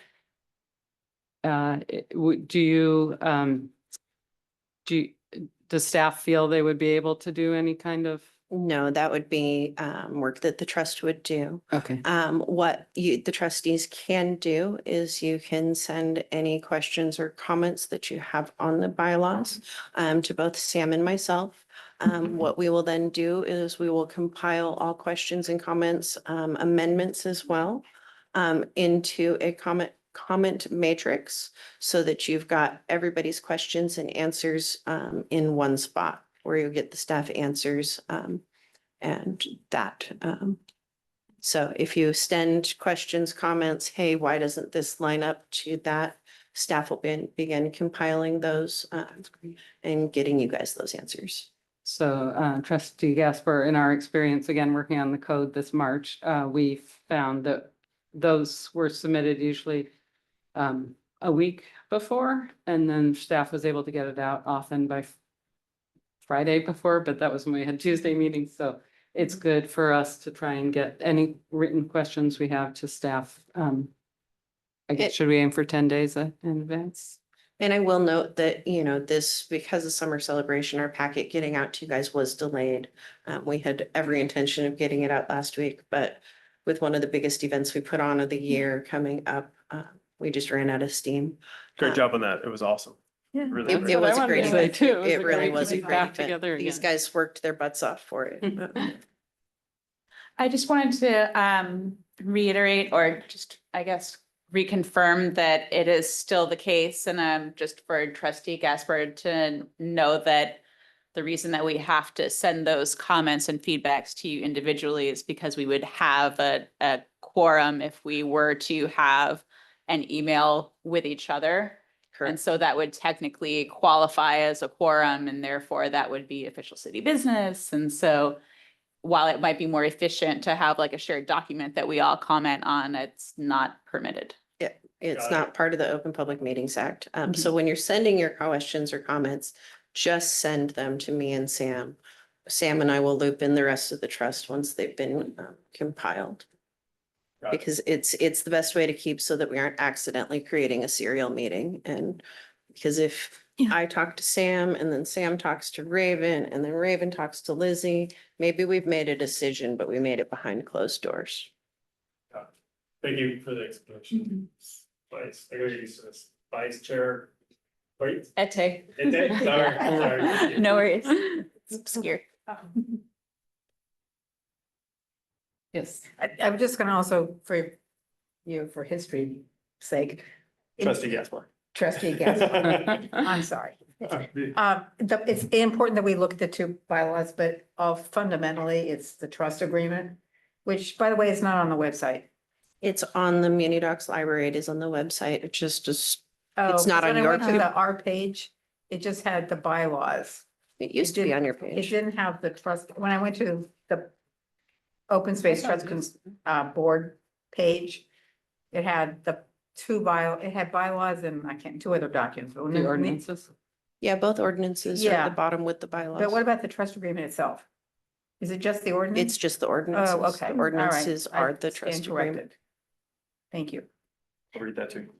Does staff feel they would be able to do any kind of?
No, that would be work that the trust would do.
Okay.
What the trustees can do is you can send any questions or comments that you have on the bylaws to both Sam and myself. What we will then do is we will compile all questions and comments, amendments as well, into a comment matrix so that you've got everybody's questions and answers in one spot where you'll get the staff answers and that. So if you send questions, comments, hey, why doesn't this line up to that? Staff will begin compiling those and getting you guys those answers.
So trustee Gasper, in our experience, again, working on the code this March, we found that those were submitted usually a week before, and then staff was able to get it out often by Friday before, but that was when we had Tuesday meetings, so it's good for us to try and get any written questions we have to staff. I guess, should we aim for 10 days in advance?
And I will note that, this, because of summer celebration, our packet getting out to you guys was delayed. We had every intention of getting it out last week, but with one of the biggest events we put on of the year coming up, we just ran out of steam.
Great job on that. It was awesome.
Yeah.
Really
It
great.
was a
I
great
wanted to say
event.
too. It was
It
a
really
great
was a
to be
great
back
event.
together
These
again.
guys worked their butts off for it.
I just wanted to reiterate or just, I guess, reconfirm that it is still the case. And just for trustee Gasper to know that the reason that we have to send those comments and feedbacks to you individually is because we would have a quorum if we were to have an email with each other. And
Correct.
so that would technically qualify as a quorum, and therefore that would be official city business. And so while it might be more efficient to have like a shared document that we all comment on, it's not permitted.
It's
Got
not part of the Open Public Meetings Act. So when you're sending your questions or comments, just send them to me and Sam. Sam and I will loop in the rest of the trust once they've been compiled.
Got it.
Because it's the best way to keep so that we aren't accidentally creating a serial meeting. And because if
Yeah.
I talk to Sam and then Sam talks to Raven and then Raven talks to Lizzie, maybe we've made a decision, but we made it behind closed doors.
Thank you for the explanation. Vice, I gotta use this. Vice Chair. Wait,
Ete.
sorry.
No worries. It's obscure.
Yes.
I'm just gonna also, for history sake.
Trustee Gasper.
Trustee Gasper, I'm sorry. It's important that we look at the two bylaws, but fundamentally, it's the trust agreement, which, by the way, is not on the website.
It's on the Muni Docs library. It is on the website. It just
Oh,
It's not
'cause
on
when I
your
went to the R page, it just had the bylaws.
it used to be on your
It
page.
didn't have the trust, when I went to the Open Space Trust Board page, it had the it had bylaws and two other documents. but when
The ordinances.
Yeah, both ordinances are
Yeah.
at the bottom with the bylaws.
But what about the trust agreement itself? Is it just the ordinance?
It's just the ordinances.
Oh, okay.
The
All right.
ordinances
I
are the
stand
trust agreement.
corrected. Thank you.
I'll read that too.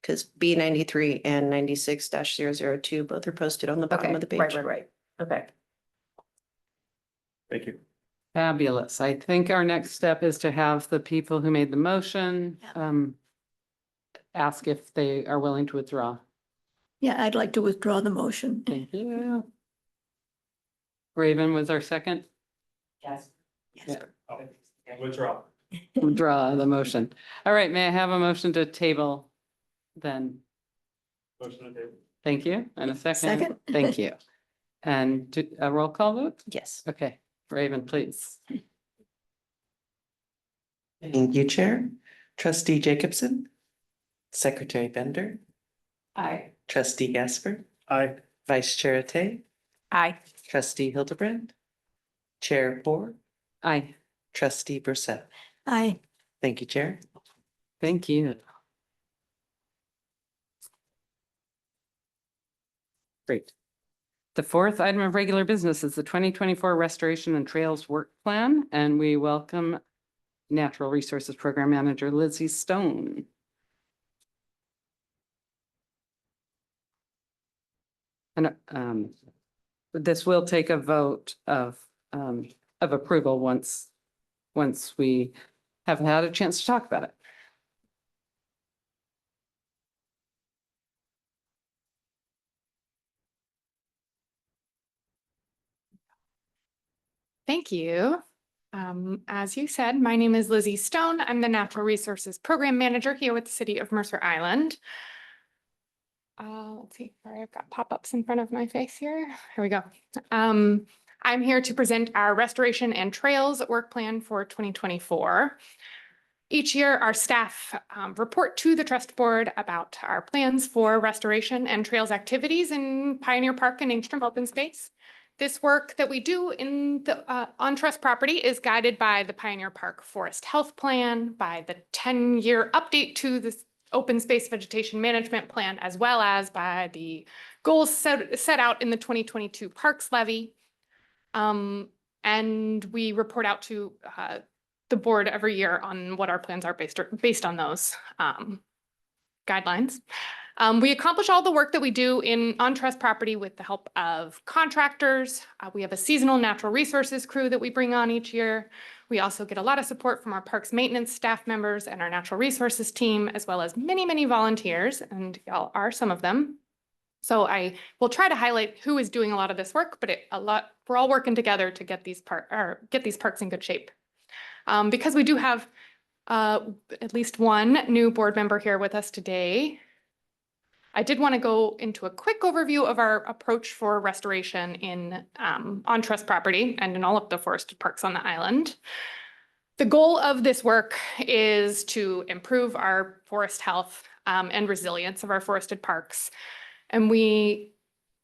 Because B 93 and 96-002 both are posted on the bottom
Okay,
of the
right,
page.
right, right. Okay.
Thank you.
Fabulous. I think our next step is to have the people who made the motion ask if they are willing to withdraw.
Yeah, I'd like to withdraw the motion.
Thank you. Raven was our second.
Yes.
Yeah.
Withdraw.
Withdraw the motion. All right, may I have a motion to table then?
Motion to table.
Thank you. And a second.
Second.
Thank you. And a roll call vote?
Yes.
Okay, Raven, please.
Thank you, Chair. Trustee Jacobson. Secretary Bender.
Aye.
Trustee Gasper.
Aye.
Vice Chair Tay.
Aye.
Trustee Hildebrand. Chair Bohr.
Aye,
Trustee Brissette.
Aye.
Thank you, Chair.
thank you. Great. The fourth item of regular business is the 2024 Restoration and Trails Work Plan, and we welcome Natural Resources Program Manager Lizzie Stone. And this will take a vote of approval once we have had a chance to talk about it.
Thank you. As you said, my name is Lizzie Stone. I'm the Natural Resources Program Manager here with the City of Mercer Island. Let's see, sorry, I've got pop-ups in front of my face here. Here we go. I'm here to present our Restoration and Trails Work Plan for 2024. Each year, our staff report to the Trust Board about our plans for restoration and trails activities in Pioneer Park and Angstrom Open Space. This work that we do in the on trust property is guided by the Pioneer Park Forest Health Plan, by the 10-year update to the Open Space Vegetation Management Plan, as well as by the goals set out in the 2022 Parks Levy. And we report out to the board every year on what our plans are based on those guidelines. We accomplish all the work that we do on trust property with the help of contractors. We have a seasonal natural resources crew that we bring on each year. We also get a lot of support from our parks maintenance staff members and our natural resources team, as well as many, many volunteers, and y'all are some of them. So I will try to highlight who is doing a lot of this work, but we're all working together to get these parks in good shape. Because we do have at least one new board member here with us today, I did want to go into a quick overview of our approach for restoration on trust property and in all of the forested parks on the island. The goal of this work is to improve our forest health and resilience of our forested parks. And we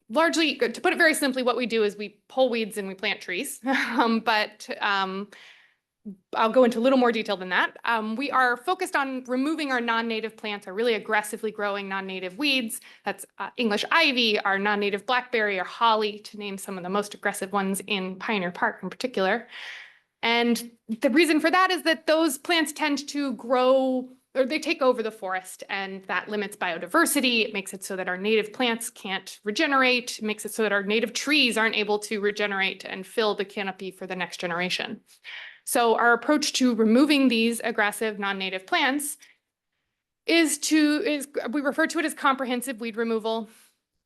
largely, to put it very simply, what we do is we pull weeds and we plant trees. I'll go into a little more detail than that. We are focused on removing our non-native plants, our really aggressively growing non-native weeds. That's English ivy, our non-native blackberry, or holly, to name some of the most aggressive ones in Pioneer Park in particular. And the reason for that is that those plants tend to grow, or they take over the forest, and that limits biodiversity. It makes it so that our native plants can't regenerate. It makes it so that our native trees aren't able to regenerate and fill the canopy for the next generation. So our approach to removing these aggressive non-native plants is we refer to it as comprehensive weed removal.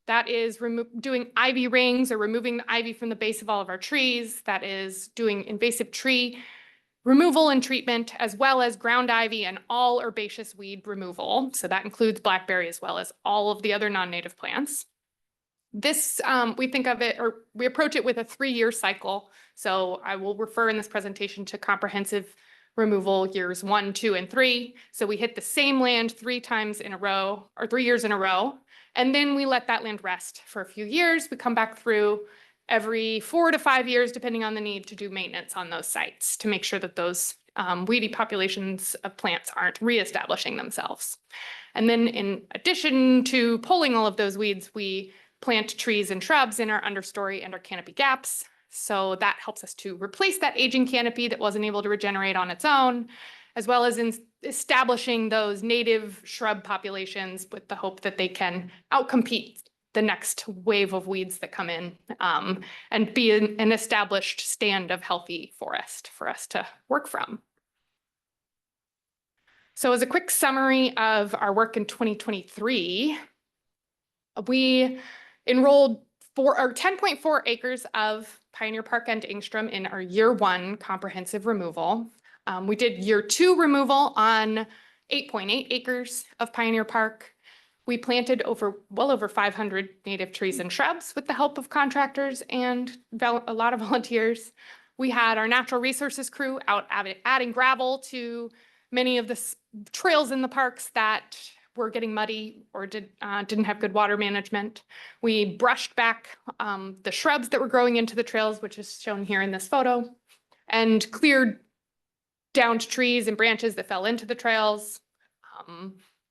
That is doing ivy rings or removing the ivy from the base of all of our trees. That is doing invasive tree removal and treatment, as well as ground ivy and all herbaceous weed removal. So that includes blackberry as well as all of the other non-native plants. This, we think of it, or we approach it with a 3-year cycle. So I will refer in this presentation to comprehensive removal years 1, 2, and 3. So we hit the same land 3 times in a row, or 3 years in a row. And then we let that land rest for a few years. We come back through every 4 to 5 years, depending on the need, to do maintenance on those sites to make sure that those weedy populations of plants aren't reestablishing themselves. And then in addition to pulling all of those weeds, we plant trees and shrubs in our understory and our canopy gaps. So that helps us to replace that aging canopy that wasn't able to regenerate on its own, as well as in establishing those native shrub populations with the hope that they can outcompete the next wave of weeds that come in, and be an established stand of healthy forest for us to work from. So as a quick summary of our work in 2023, we enrolled 10.4 acres of Pioneer Park and Engstrom in our year 1 comprehensive removal. We did year 2 removal on 8.8 acres of Pioneer Park. We planted well over 500 native trees and shrubs with the help of contractors and a lot of volunteers. We had our natural resources crew out adding gravel to many of the trails in the parks that were getting muddy or didn't have good water management. We brushed back the shrubs that were growing into the trails, which is shown here in this photo, and cleared downed trees and branches that fell into the trails.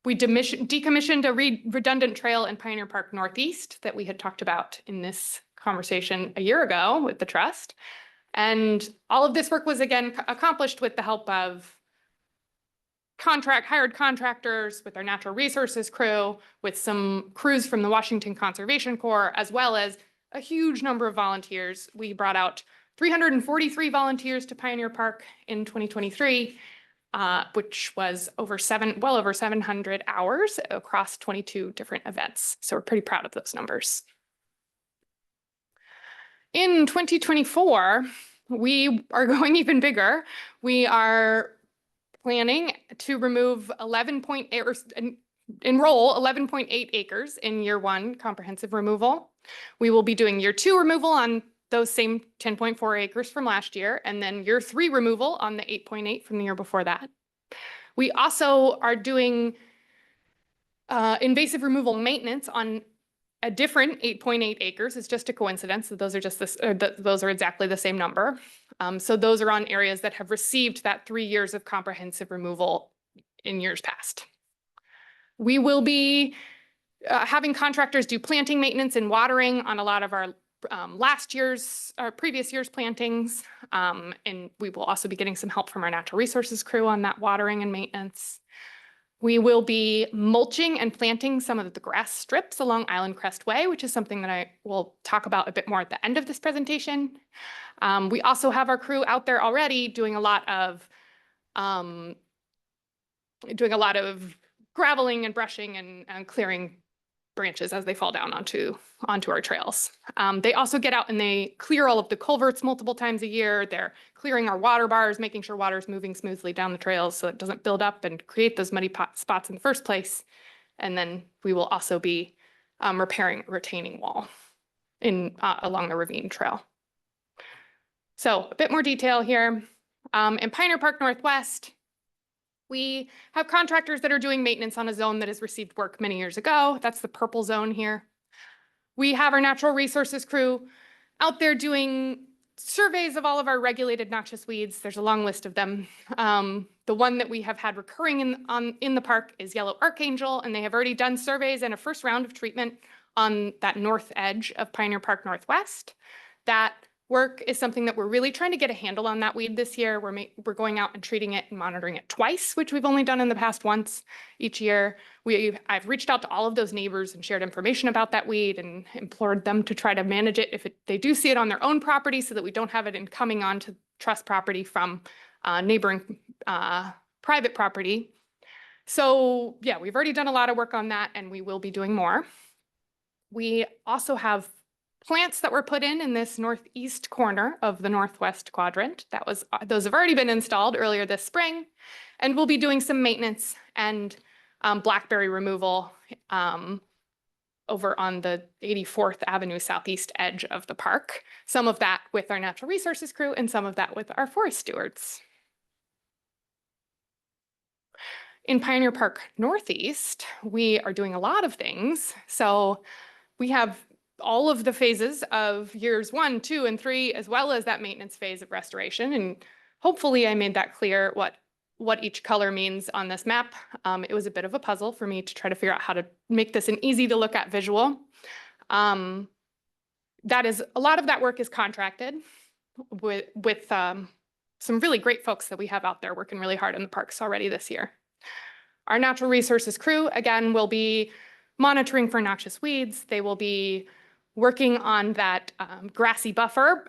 We decommissioned a redundant trail in Pioneer Park Northeast that we had talked about in this conversation a year ago with the trust. And all of this work was again accomplished with the help of hired contractors, with our natural resources crew, with some crews from the Washington Conservation Corps, as well as a huge number of volunteers. We brought out 343 volunteers to Pioneer Park in 2023, which was well over 700 hours across 22 different events. So we're pretty proud of those numbers. In 2024, we are going even bigger. We are planning to enroll 11.8 acres in year 1 comprehensive removal. We will be doing year 2 removal on those same 10.4 acres from last year, and then year 3 removal on the 8.8 from the year before that. We also are doing invasive removal maintenance on a different 8.8 acres. It's just a coincidence that those are exactly the same number. So those are on areas that have received that 3 years of comprehensive removal in years past. We will be having contractors do planting maintenance and watering on a lot of our previous year's plantings. And we will also be getting some help from our natural resources crew on that watering and maintenance. We will be mulching and planting some of the grass strips along Island Crest Way, which is something that I will talk about a bit more at the end of this presentation. We also have our crew out there already doing a lot of graveling and brushing and clearing branches as they fall down onto our trails. They also get out and they clear all of the culverts multiple times a year. They're clearing our water bars, making sure water is moving smoothly down the trails so it doesn't build up and create those muddy spots in the first place. And then we will also be repairing a retaining wall along the ravine trail. So a bit more detail here. In Pioneer Park Northwest, we have contractors that are doing maintenance on a zone that has received work many years ago. That's the purple zone here. We have our natural resources crew out there doing surveys of all of our regulated noxious weeds. There's a long list of them. The one that we have had recurring in the park is yellow archangel, and they have already done surveys and a first round of treatment on that north edge of Pioneer Park Northwest. That work is something that we're really trying to get a handle on that weed this year. We're going out and treating it and monitoring it twice, which we've only done in the past once each year. I've reached out to all of those neighbors and shared information about that weed and implored them to try to manage it if they do see it on their own property so that we don't have it coming onto trust property from neighboring private property. So yeah, we've already done a lot of work on that and we will be doing more. We also have plants that were put in this northeast corner of the northwest quadrant. Those have already been installed earlier this spring, and we'll be doing some maintenance and blackberry removal over on the 84th Avenue southeast edge of the park. Some of that with our natural resources crew and some of that with our forest stewards. In Pioneer Park Northeast, we are doing a lot of things. So we have all of the phases of years 1, 2, and 3, as well as that maintenance phase of restoration. And hopefully I made that clear what each color means on this map. It was a bit of a puzzle for me to try to figure out how to make this an easy to look at visual. A lot of that work is contracted with some really great folks that we have out there working really hard in the parks already this year. Our natural resources crew, again, will be monitoring for noxious weeds. They will be working on that grassy buffer,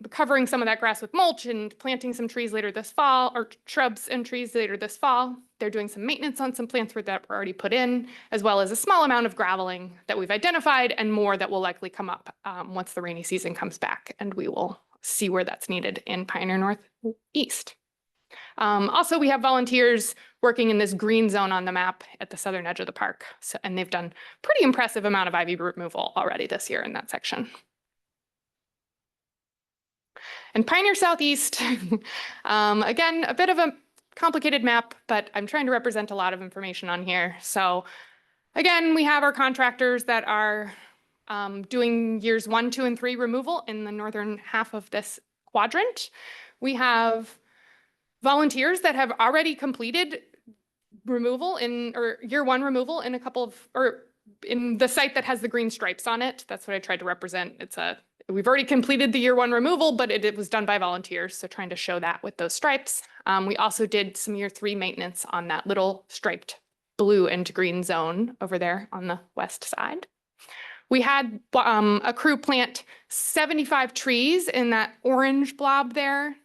covering some of that grass with mulch and planting some trees later this fall, or shrubs and trees later this fall. They're doing some maintenance on some plants that were already put in, as well as a small amount of graveling that we've identified and more that will likely come up once the rainy season comes back, and we will see where that's needed in Pioneer Northeast. Also, we have volunteers working in this green zone on the map at the southern edge of the park. And they've done pretty impressive amount of ivy removal already this year in that section. And Pioneer Southeast, again, a bit of a complicated map, but I'm trying to represent a lot of information on here. So again, we have our contractors that are doing years 1, 2, and 3 removal in the northern half of this quadrant. We have volunteers that have already completed removal or year 1 removal in a couple of, or in the site that has the green stripes on it. That's what I tried to represent. We've already completed the year 1 removal, but it was done by volunteers. So trying to show that with those stripes. We also did some year 3 maintenance on that little striped blue and green zone over there on the west side. We had a crew plant 75 trees in that orange blob there,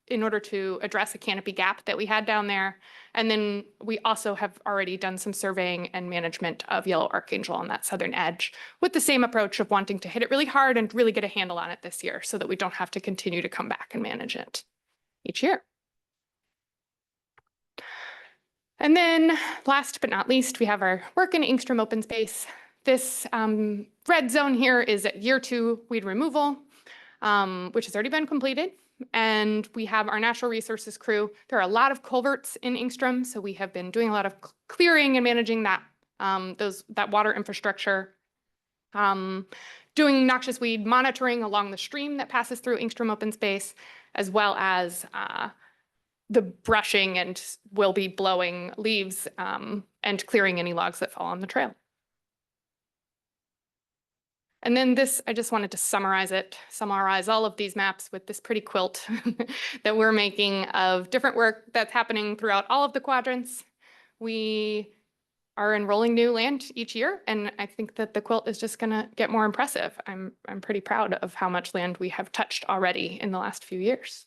in order to address a canopy gap that we had down there. And then we also have already done some surveying and management of yellow archangel on that southern edge with the same approach of wanting to hit it really hard and really get a handle on it this year so that we don't have to continue to come back and manage it each year. And then last but not least, we have our work in Engstrom open space. This red zone here is at year 2 weed removal, which has already been completed. And we have our natural resources crew. There are a lot of culverts in Engstrom, so we have been doing a lot of clearing and managing that water infrastructure. Doing noxious weed monitoring along the stream that passes through Engstrom open space, as well as the brushing, and will be blowing leaves and clearing any logs that fall on the trail. And then this, I just wanted to summarize all of these maps with this pretty quilt that we're making of different work that's happening throughout all of the quadrants. We are enrolling new land each year, and I think that the quilt is just gonna get more impressive. I'm pretty proud of how much land we have touched already in the last few years.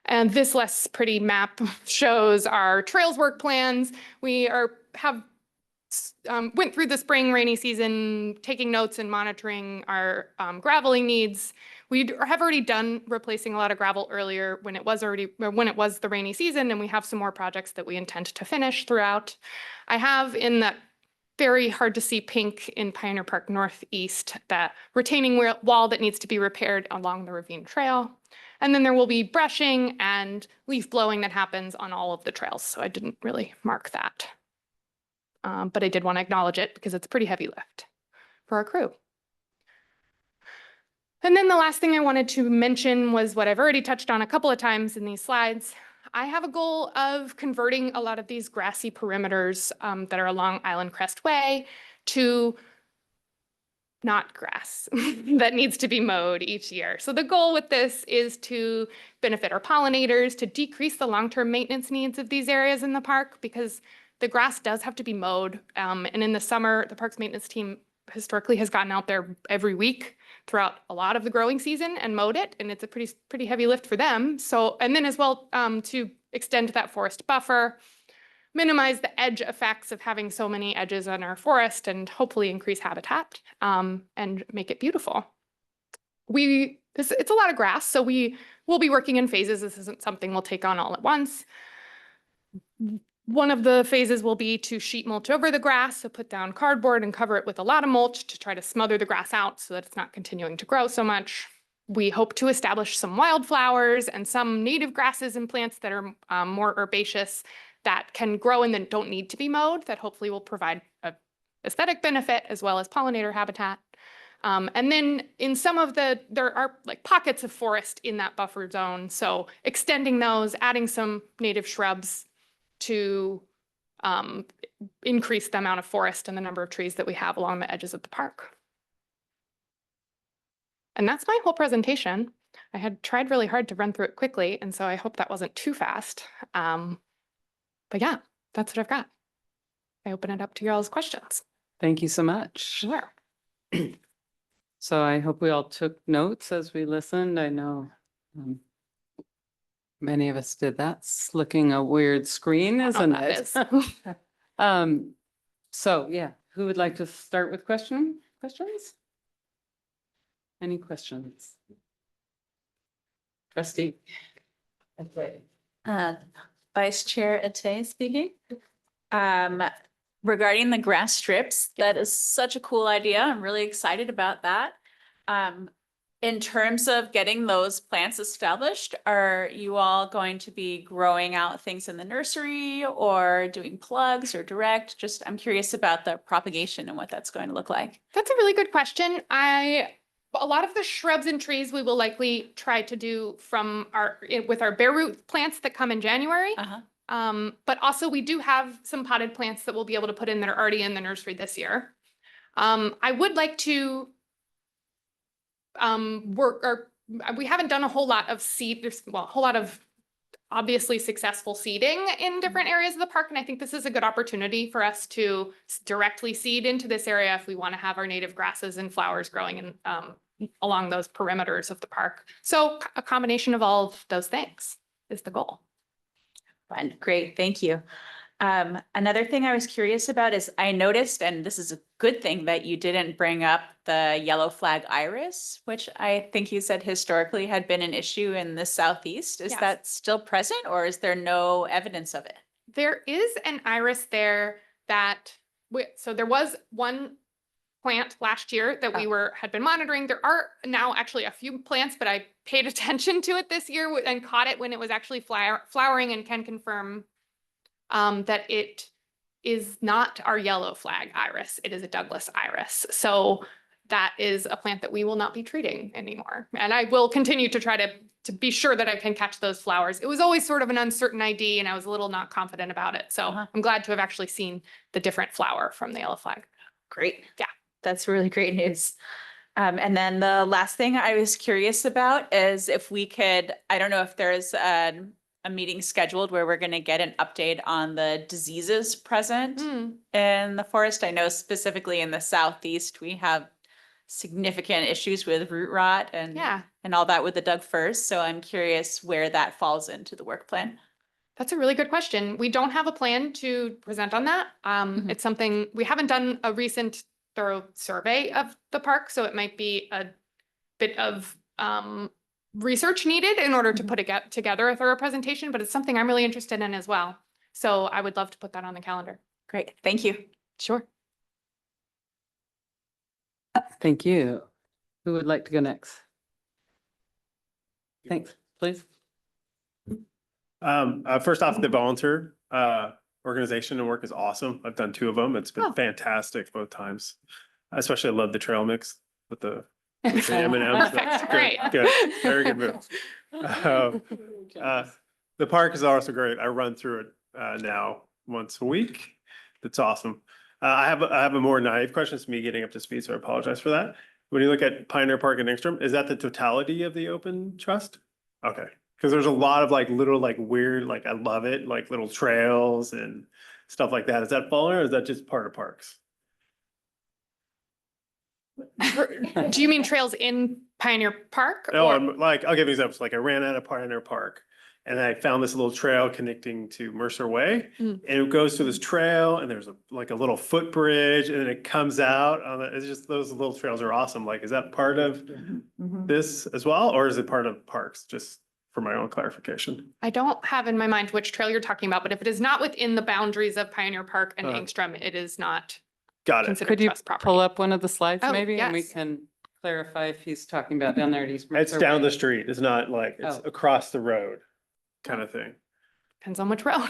And this less pretty map shows our trails work plans. We went through the spring rainy season, taking notes and monitoring our graveling needs. We have already done replacing a lot of gravel earlier when it was the rainy season, and we have some more projects that we intend to finish throughout. I have in that very hard to see pink in Pioneer Park Northeast, that retaining wall that needs to be repaired along the ravine trail. And then there will be brushing and leaf blowing that happens on all of the trails. So I didn't really mark that. But I did want to acknowledge it because it's a pretty heavy lift for our crew. And then the last thing I wanted to mention was what I've already touched on a couple of times in these slides. I have a goal of converting a lot of these grassy perimeters that are along Island Crest Way to not grass that needs to be mowed each year. So the goal with this is to benefit our pollinators, to decrease the long-term maintenance needs of these areas in the park, because the grass does have to be mowed. And in the summer, the parks maintenance team historically has gotten out there every week throughout a lot of the growing season and mowed it. And it's a pretty heavy lift for them. So, and then as well, to extend that forest buffer, minimize the edge effects of having so many edges on our forest, and hopefully increase habitat and make it beautiful. It's a lot of grass, so we will be working in phases. This isn't something we'll take on all at once. One of the phases will be to sheet mulch over the grass, so put down cardboard and cover it with a lot of mulch to try to smother the grass out so that it's not continuing to grow so much. We hope to establish some wildflowers and some native grasses and plants that are more herbaceous that can grow and then don't need to be mowed, that hopefully will provide an aesthetic benefit as well as pollinator habitat. And then in some of there are like pockets of forest in that buffer zone. So extending those, adding some native shrubs to increase the amount of forest and the number of trees that we have along the edges of the park. And that's my whole presentation. I had tried really hard to run through it quickly, and so I hope that wasn't too fast. But yeah, that's what I've got. I open it up to your all's questions.
Thank you so much.
Sure.
So I hope we all took notes as we listened. I know many of us did that. It's looking a weird screen, isn't
that
it?
is.
So yeah, who would like to start with questions? Any questions? Trustee.
Vice Chair Ate speaking. Regarding the grass strips, that is such a cool idea. I'm really excited about that. In terms of getting those plants established, are you all going to be growing out things in the nursery or doing plugs or direct? Just, I'm curious about the propagation and what that's going to look like.
That's a really good question. A lot of the shrubs and trees we will likely try to do with our bare root plants that come in January. But also we do have some potted plants that we'll be able to put in that are already in the nursery this year. I would like to we haven't done a whole lot of a whole lot of obviously successful seeding in different areas of the park. And I think this is a good opportunity for us to directly seed into this area if we want to have our native grasses and flowers growing in, along those perimeters of the park. So a combination of all of those things is the goal.
Fun. Great, thank you. Another thing I was curious about is I noticed, and this is a good thing, that you didn't bring up the yellow flag iris, which I think you said historically had been an issue in the southeast. Is
Yes.
that still present, or is there no evidence of it?
There is an iris there that, so there was one plant last year that we had been monitoring. There are now actually a few plants, but I paid attention to it this year and caught it when it was actually flowering, and can confirm that it is not our yellow flag iris. It is a Douglas iris. So that is a plant that we will not be treating anymore. And I will continue to try to be sure that I can catch those flowers. It was always sort of an uncertain ID, and I was a little not confident about it. So I'm glad to have actually seen the different flower from the yellow flag.
Great.
Yeah.
That's really great news. And then the last thing I was curious about is if we could, I don't know if there's a meeting scheduled where we're going to get an update on the diseases present in the forest. I know specifically in the southeast, we have significant issues with root rot and all that with the Doug firs. So I'm curious where that falls into the work plan.
That's a really good question. We don't have a plan to present on that. It's something, we haven't done a recent thorough survey of the park, so it might be a bit of research needed in order to put it together a thorough presentation, but it's something I'm really interested in as well. So I would love to put that on the calendar.
Great, thank you.
Sure.
Thank you. Who would like to go next? Thanks, please.
First off, the volunteer organization and work is awesome. I've done 2 of them. It's been fantastic both times. I especially love the trail mix with the M&Ms. That's
Great.
Good. Very good move. The park is also great. I run through it now once a week. That's awesome. I have a more naive question. It's me getting up to speed, so I apologize for that. When you look at Pioneer Park and Engstrom, is that the totality of the open trust? Okay. Because there's a lot of little weird, I love it, little trails and stuff like that. Is that falling, or is that just part of parks?
Do you mean trails in Pioneer Park?
No,
or-
I'll give you examples. I ran out of Pioneer Park and I found this little trail connecting to Mercer Way. And it goes through this trail, and there's a little footbridge, and then it comes out on it's just, those little trails are awesome. Is that part of this as well, or is it part of parks? Just for my own clarification.
I don't have in my mind which trail you're talking about, but if it is not within the boundaries of Pioneer Park and Engstrom, it is not
Got it.
considered
Could you
trust property.
pull up one of the slides
Oh,
maybe, and we
yes.
can clarify if he's talking about down there at East
It's
Mercer
down
Way?
the street. It's not it's
Oh.
across the road kind of thing.
Depends on which road.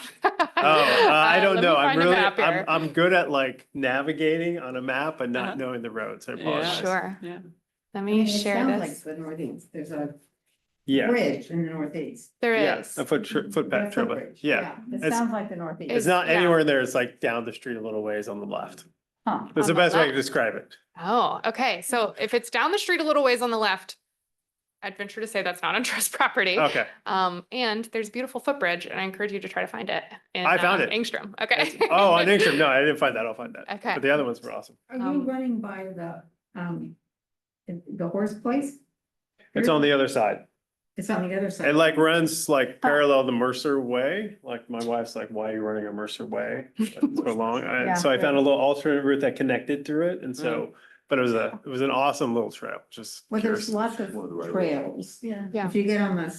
I don't
Let
know.
me
I'm
find a
really,
map here.
I'm good at navigating on a map and not
Uh-huh.
knowing the roads. I
Yeah.
apologize.
Sure.
Yeah.
Let
I
me
mean, it
share
sounds
this.
like the northeast, there's a
Yeah,
bridge in the northeast.
There
yeah,
is.
a footpath trail, but
Footbridge,
yeah.
It
It's-
sounds like the northeast.
It's not
yeah.
anywhere in there. It's down the street a little ways on the left.
Huh.
That's
On
the
the
best way to
left.
describe it.
Oh, okay. So if it's down the street a little ways on the left, I'd venture to say that's not on trust property.
Okay.
And there's a beautiful footbridge, and I encourage you to try to find it.
I found it.
Angstrom. Okay.
Oh, on Angstrom. No, I didn't find that. I'll find that.
Okay.
But the other ones were awesome.
Are you
Um,
running by the horse place?
It's on the other side.
It's on the other side.
It like runs like parallel the Mercer Way. Like my wife's like, why are you running a Mercer Way? Like, so long.
Yeah.
So I found a little alternate route that connected through it. And so, but it was an awesome little trail. Just
Well, there's
curious.
lots of trails.
Yeah.
Yeah.
If you get on the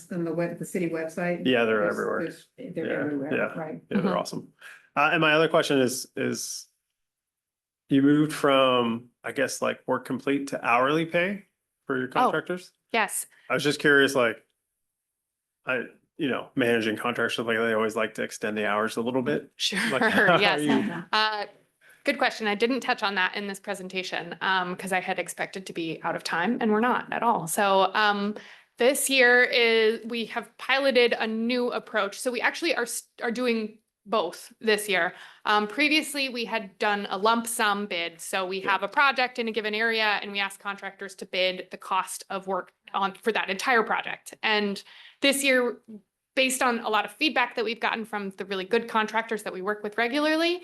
city website.
Yeah, they're
there's-
everywhere.
They're
Yeah,
everywhere,
yeah.
right?
Yeah, they're
Mhm.
awesome. And my other question is you moved from, I guess, like work complete to hourly pay for your contractors?
Yes.
I was just curious, like, managing contractors, stuff like that, they always like to extend the hours a little bit.
Sure.
Like, how are
Yes.
you-
Good question. I didn't touch on that in this presentation because I had expected to be out of time, and we're not at all. So this year we have piloted a new approach. So we actually are doing both this year. Previously, we had done a lump sum bid. So we have a project in a given area, and we ask contractors to bid the cost of work for that entire project. And this year, based on a lot of feedback that we've gotten from the really good contractors that we work with regularly,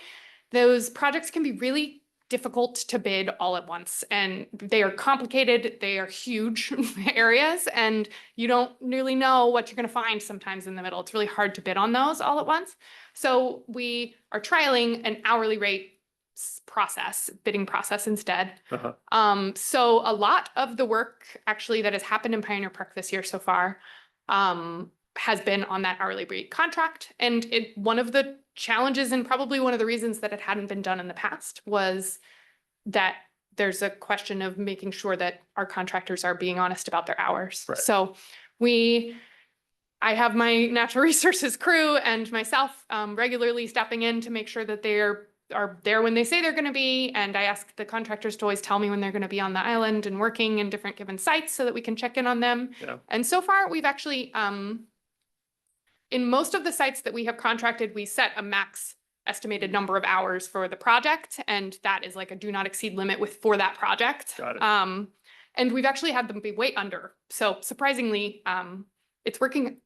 those projects can be really difficult to bid all at once. And they are complicated, they are huge areas, and you don't really know what you're going to find sometimes in the middle. It's really hard to bid on those all at once. So we are trialing an hourly rate bidding process instead. So a lot of the work actually that has happened in Pioneer Park this year so far has been on that hourly rate contract. And one of the challenges, and probably one of the reasons that it hadn't been done in the past, was that there's a question of making sure that our contractors are being honest about their hours.
Right.
So I have my natural resources crew and myself regularly stepping in to make sure that they are there when they say they're going to be. And I ask the contractors to always tell me when they're going to be on the island and working in different given sites so that we can check in on them.
Yeah.
And so far, we've actually, in most of the sites that we have contracted, we set a max estimated number of hours for the project. And that is like a do not exceed limit for that project.
Got it.
And we've actually had them be way under. So surprisingly, it's working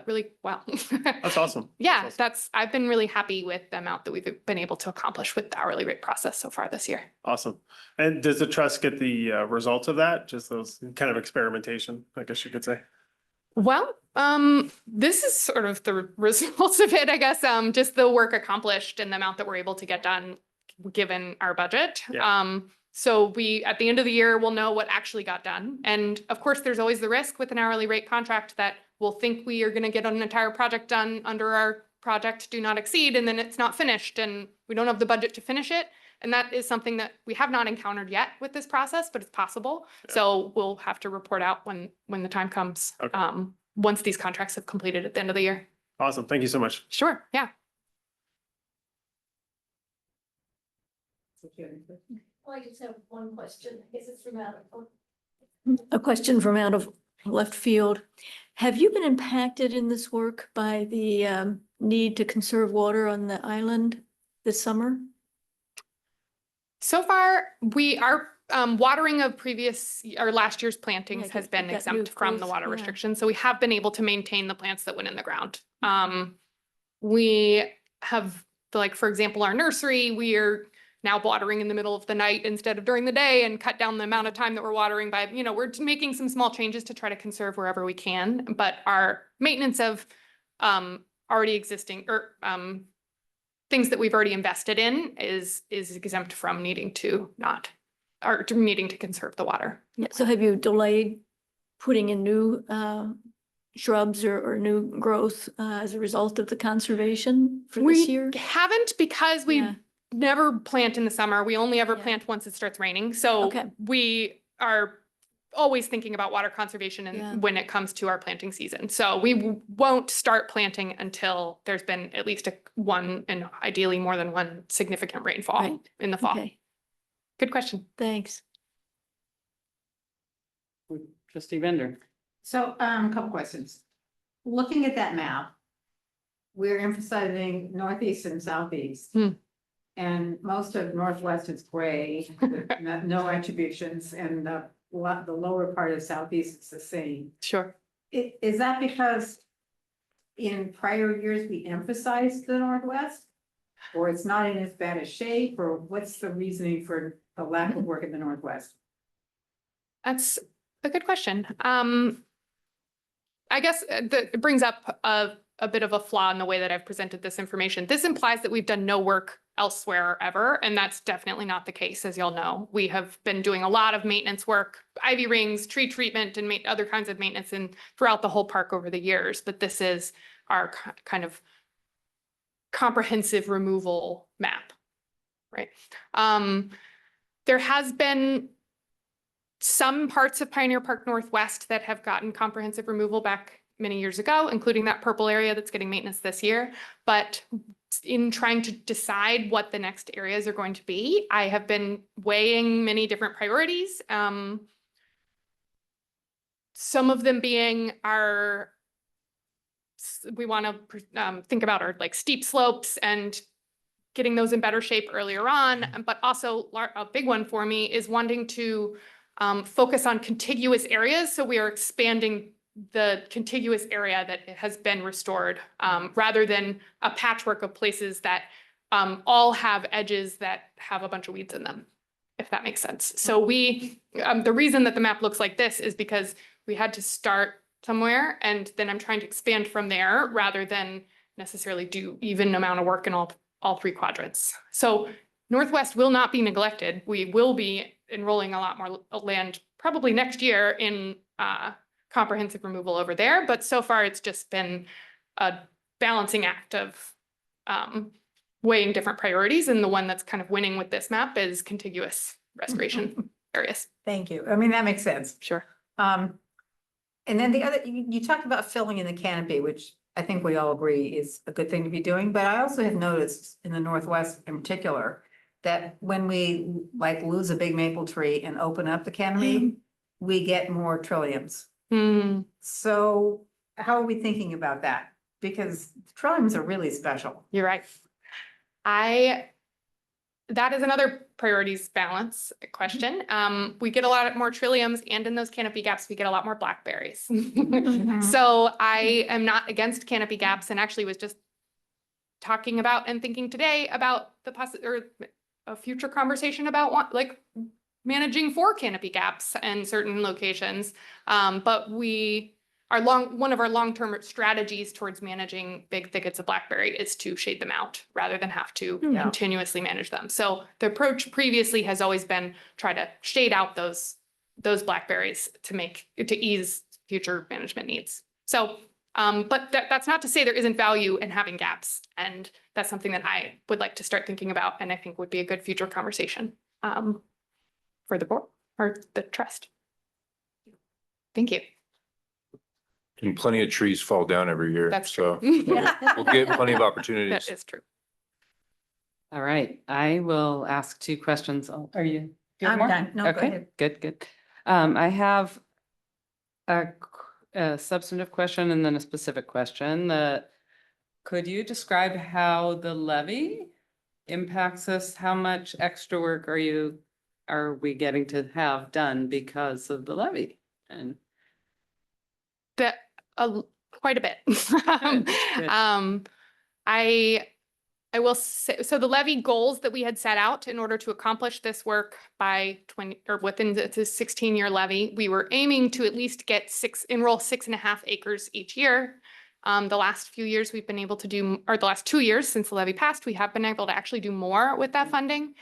really well.
That's awesome.
Yeah,
That's awesome.
I've been really happy with the amount that we've been able to accomplish with the hourly rate process so far this year.
Awesome. And does the trust get the results of that? Just those kind of experimentation, I guess you could say.
Well, this is sort of the results of it, I guess. Just the work accomplished and the amount that we're able to get done given our budget.
Yeah.
So at the end of the year, we'll know what actually got done. And of course, there's always the risk with an hourly rate contract that we'll think we are going to get an entire project done under our project do not exceed, and then it's not finished and we don't have the budget to finish it. And that is something that we have not encountered yet with this process, but it's possible.
Yeah.
So we'll have to report out when the time comes,
Okay.
once these contracts have completed at the end of the year.
Awesome. Thank you so much.
Sure, yeah.
Well, I just have one question. I guess it's a question from out of left field. Have you been impacted in this work by the need to conserve water on the island this summer?
So far, our watering of last year's plantings
Yeah,
has
you've
been
got new
exempt from the
growth,
water
yeah.
restrictions. So we have been able to maintain the plants that went in the ground. We have, like, for example, our nursery, we are now watering in the middle of the night instead of during the day and cut down the amount of time that we're watering by, we're making some small changes to try to conserve wherever we can. But our maintenance of already existing or things that we've already invested in is exempt from needing to conserve the water.
Yeah, so have you delayed putting in new shrubs or new growth as a result of the conservation for this year?
We haven't, because we
Yeah.
never plant in the summer. We only ever
Yeah.
plant once it starts raining. So
Okay.
we are always thinking about water conservation
Yeah.
when it comes to our planting season. So we won't start planting until there's been at least one and ideally more than one significant rainfall
Right.
in the fall.
Okay,
Good question.
thanks.
Trustee Bender.
So, a couple questions. Looking at that map, we're emphasizing northeast and southeast.
Hmm.
And most of northwest is gray, with no attributions, and the the lower part of Southeast is the same.
Sure.
Is that because in prior years, we emphasized the Northwest? Or it's not in as bad a shape, or what's the reasoning for the lack of work in the Northwest?
That's a good question. I guess it brings up a bit of a flaw in the way that I've presented this information. This implies that we've done no work elsewhere ever, and that's definitely not the case, as y'all know. We have been doing a lot of maintenance work, ivy rings, tree treatment, and other kinds of maintenance throughout the whole park over the years, but this is our kind of comprehensive removal map, right? There has been some parts of Pioneer Park Northwest that have gotten comprehensive removal back many years ago, including that purple area that's getting maintenance this year. But in trying to decide what the next areas are going to be, I have been weighing many different priorities. Some of them being we want to think about our like steep slopes and getting those in better shape earlier on. But also a big one for me is wanting to focus on contiguous areas. So we are expanding the contiguous area that has been restored rather than a patchwork of places that all have edges that have a bunch of weeds in them, if that makes sense. So the reason that the map looks like this is because we had to start somewhere, and then I'm trying to expand from there rather than necessarily do even amount of work in all three quadrants. So Northwest will not be neglected. We will be enrolling a lot more land probably next year in comprehensive removal over there. But so far it's just been a balancing act of weighing different priorities. And the one that's kind of winning with this map is contiguous restoration areas.
Thank you. I mean, that makes sense.
Sure.
And then the other, you talked about filling in the canopy, which I think we all agree is a good thing to be doing. But I also have noticed in the Northwest in particular, that when we like lose a big maple tree and open up the canopy, we get more trilliums. So how are we thinking about that? Because trilliums are really special.
You're right. That is another priorities balance question. We get a lot more trilliums, and in those canopy gaps, we get a lot more blackberries. So I am not against canopy gaps, and actually was just talking about and thinking today about a future conversation about managing 4 canopy gaps in certain locations. But one of our long-term strategies towards managing big thickets of blackberry is to shade them out rather than have to continuously manage them. So the approach previously has always been try to shade out those blackberries to ease future management needs. So, but that's not to say there isn't value in having gaps, and that's something that I would like to start thinking about, and I think would be a good future conversation for the board or the trust. Thank you.
And plenty of trees fall down every year.
That's
so
true.
we'll get plenty of opportunities.
That is true.
All right, I will ask 2 questions. Are you? do you have
I'm
more?
done. No, go
Okay,
ahead.
good. I have a substantive question and then a specific question. Could you describe how the levy impacts us? How much extra work are we getting to have done because of the levy? And
Quite a bit.
good.
I will say, so the levy goals that we had set out in order to accomplish this work by within the 16-year levy, we were aiming to at least enroll 6.5 acres each year. The last few years we've been able to do, or the last 2 years since the levy passed, we have been able to actually do more with that funding.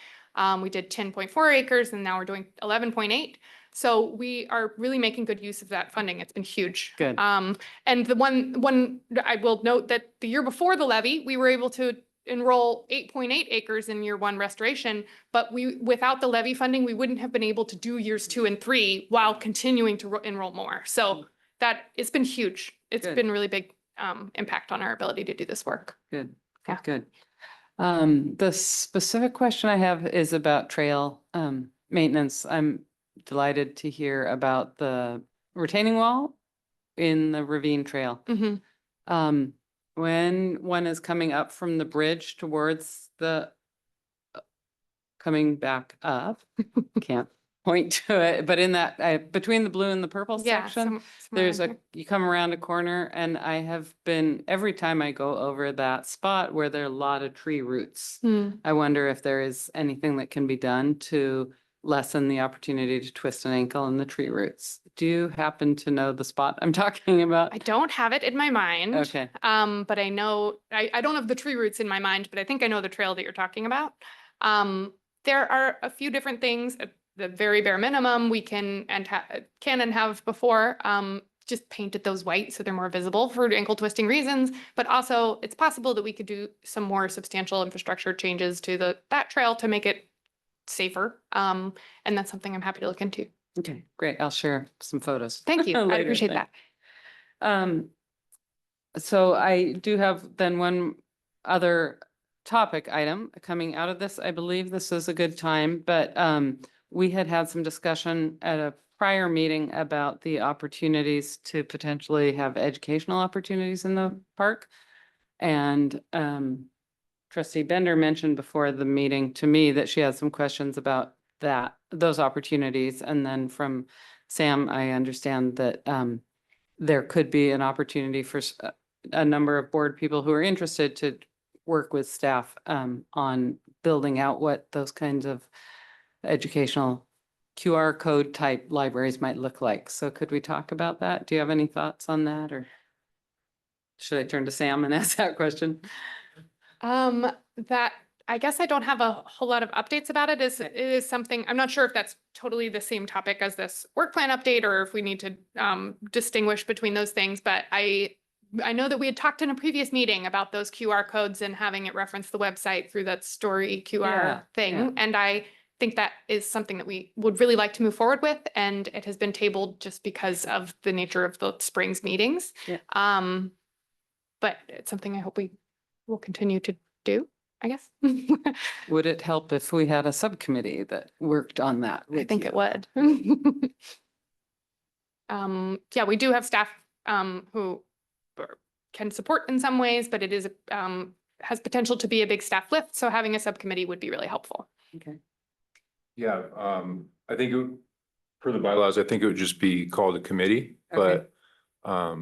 We did 10.4 acres and now we're doing 11.8. So we are really making good use of that funding. It's been huge.
Good.
And the one I will note that the year before the levy, we were able to enroll 8.8 acres in year 1 restoration, but without the levy funding, we wouldn't have been able to do years 2 and 3 while continuing to enroll more. So it's been huge. It's
Good.
been really big impact on our ability to do this work.
Good,
Yeah.
good. The specific question I have is about trail maintenance. I'm delighted to hear about the retaining wall in the ravine trail.
Mhm.
When one is coming up from the bridge towards the coming back up, can't point to it, but in that, between the blue and the purple
Yeah.
section,
somewhere
there's
around
a,
here.
you come around a corner and I have been, every time I go over that spot where there are a lot of tree roots.
Hmm.
I wonder if there is anything that can be done to lessen the opportunity to twist an ankle in the tree roots. Do you happen to know the spot I'm talking about?
I don't have it in my mind.
Okay.
But I know, I don't have the tree roots in my mind, but I think I know the trail that you're talking about. There are a few different things, at the very bare minimum, we can and have before, just painted those white so they're more visible for ankle twisting reasons. But also it's possible that we could do some more substantial infrastructure changes to that trail to make it safer. And that's something I'm happy to look into.
Okay, great. I'll share some photos.
Thank you. I
later.
appreciate that.
Thanks. So I do have then one other topic item coming out of this. I believe this is a good time, but we had some discussion at a prior meeting about the opportunities to potentially have educational opportunities in the park. And Trustee Bender mentioned before the meeting to me that she had some questions about those opportunities. And then from Sam, I understand that there could be an opportunity for a number of board people who are interested to work with staff on building out what those kinds of educational QR code type libraries might look like. So could we talk about that? Do you have any thoughts on that, or should I turn to Sam and ask that question?
That, I guess I don't have a whole lot of updates about it. It is something, I'm not sure if that's totally the same topic as this work plan update or if we need to distinguish between those things, but I know that we had talked in a previous meeting about those QR codes and having it reference the website through that story QR
Yeah,
thing.
yeah.
And I think that is something that we would really like to move forward with. And it has been tabled just because of the nature of the Springs meetings.
Yeah.
But it's something I hope we will continue to do, I guess.
Would it help if we had a subcommittee that worked on that?
I
with
think
you?
it would. Yeah, we do have staff who can support in some ways, but it is has potential to be a big staff lift. So having a subcommittee would be really helpful.
Okay.
Yeah, I think for the bylaws, I think it would just be called a committee,
Okay.
but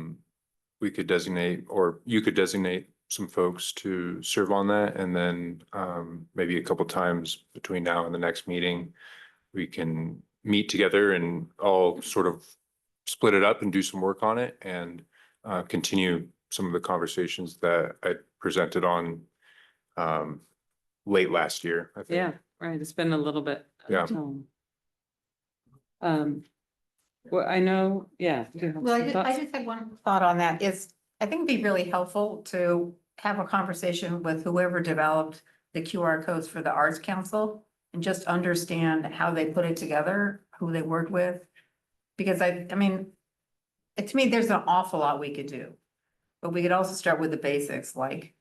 we could designate, or you could designate some folks to serve on that, and then maybe a couple times between now and the next meeting, we can meet together and all sort of split it up and do some work on it and continue some of the conversations that I presented on late last year, I think.
Yeah, right. It's been a little bit. of
Yeah.
time. Well, I know, yeah. do you have
Well,
some
I
thoughts?
just had one thought on that is, I think it'd be really helpful to have a conversation with whoever developed the QR codes for the Arts Council and just understand how they put it together, who they worked with. Because I mean, to me, there's an awful lot we could do. But we could also start with the basics, like,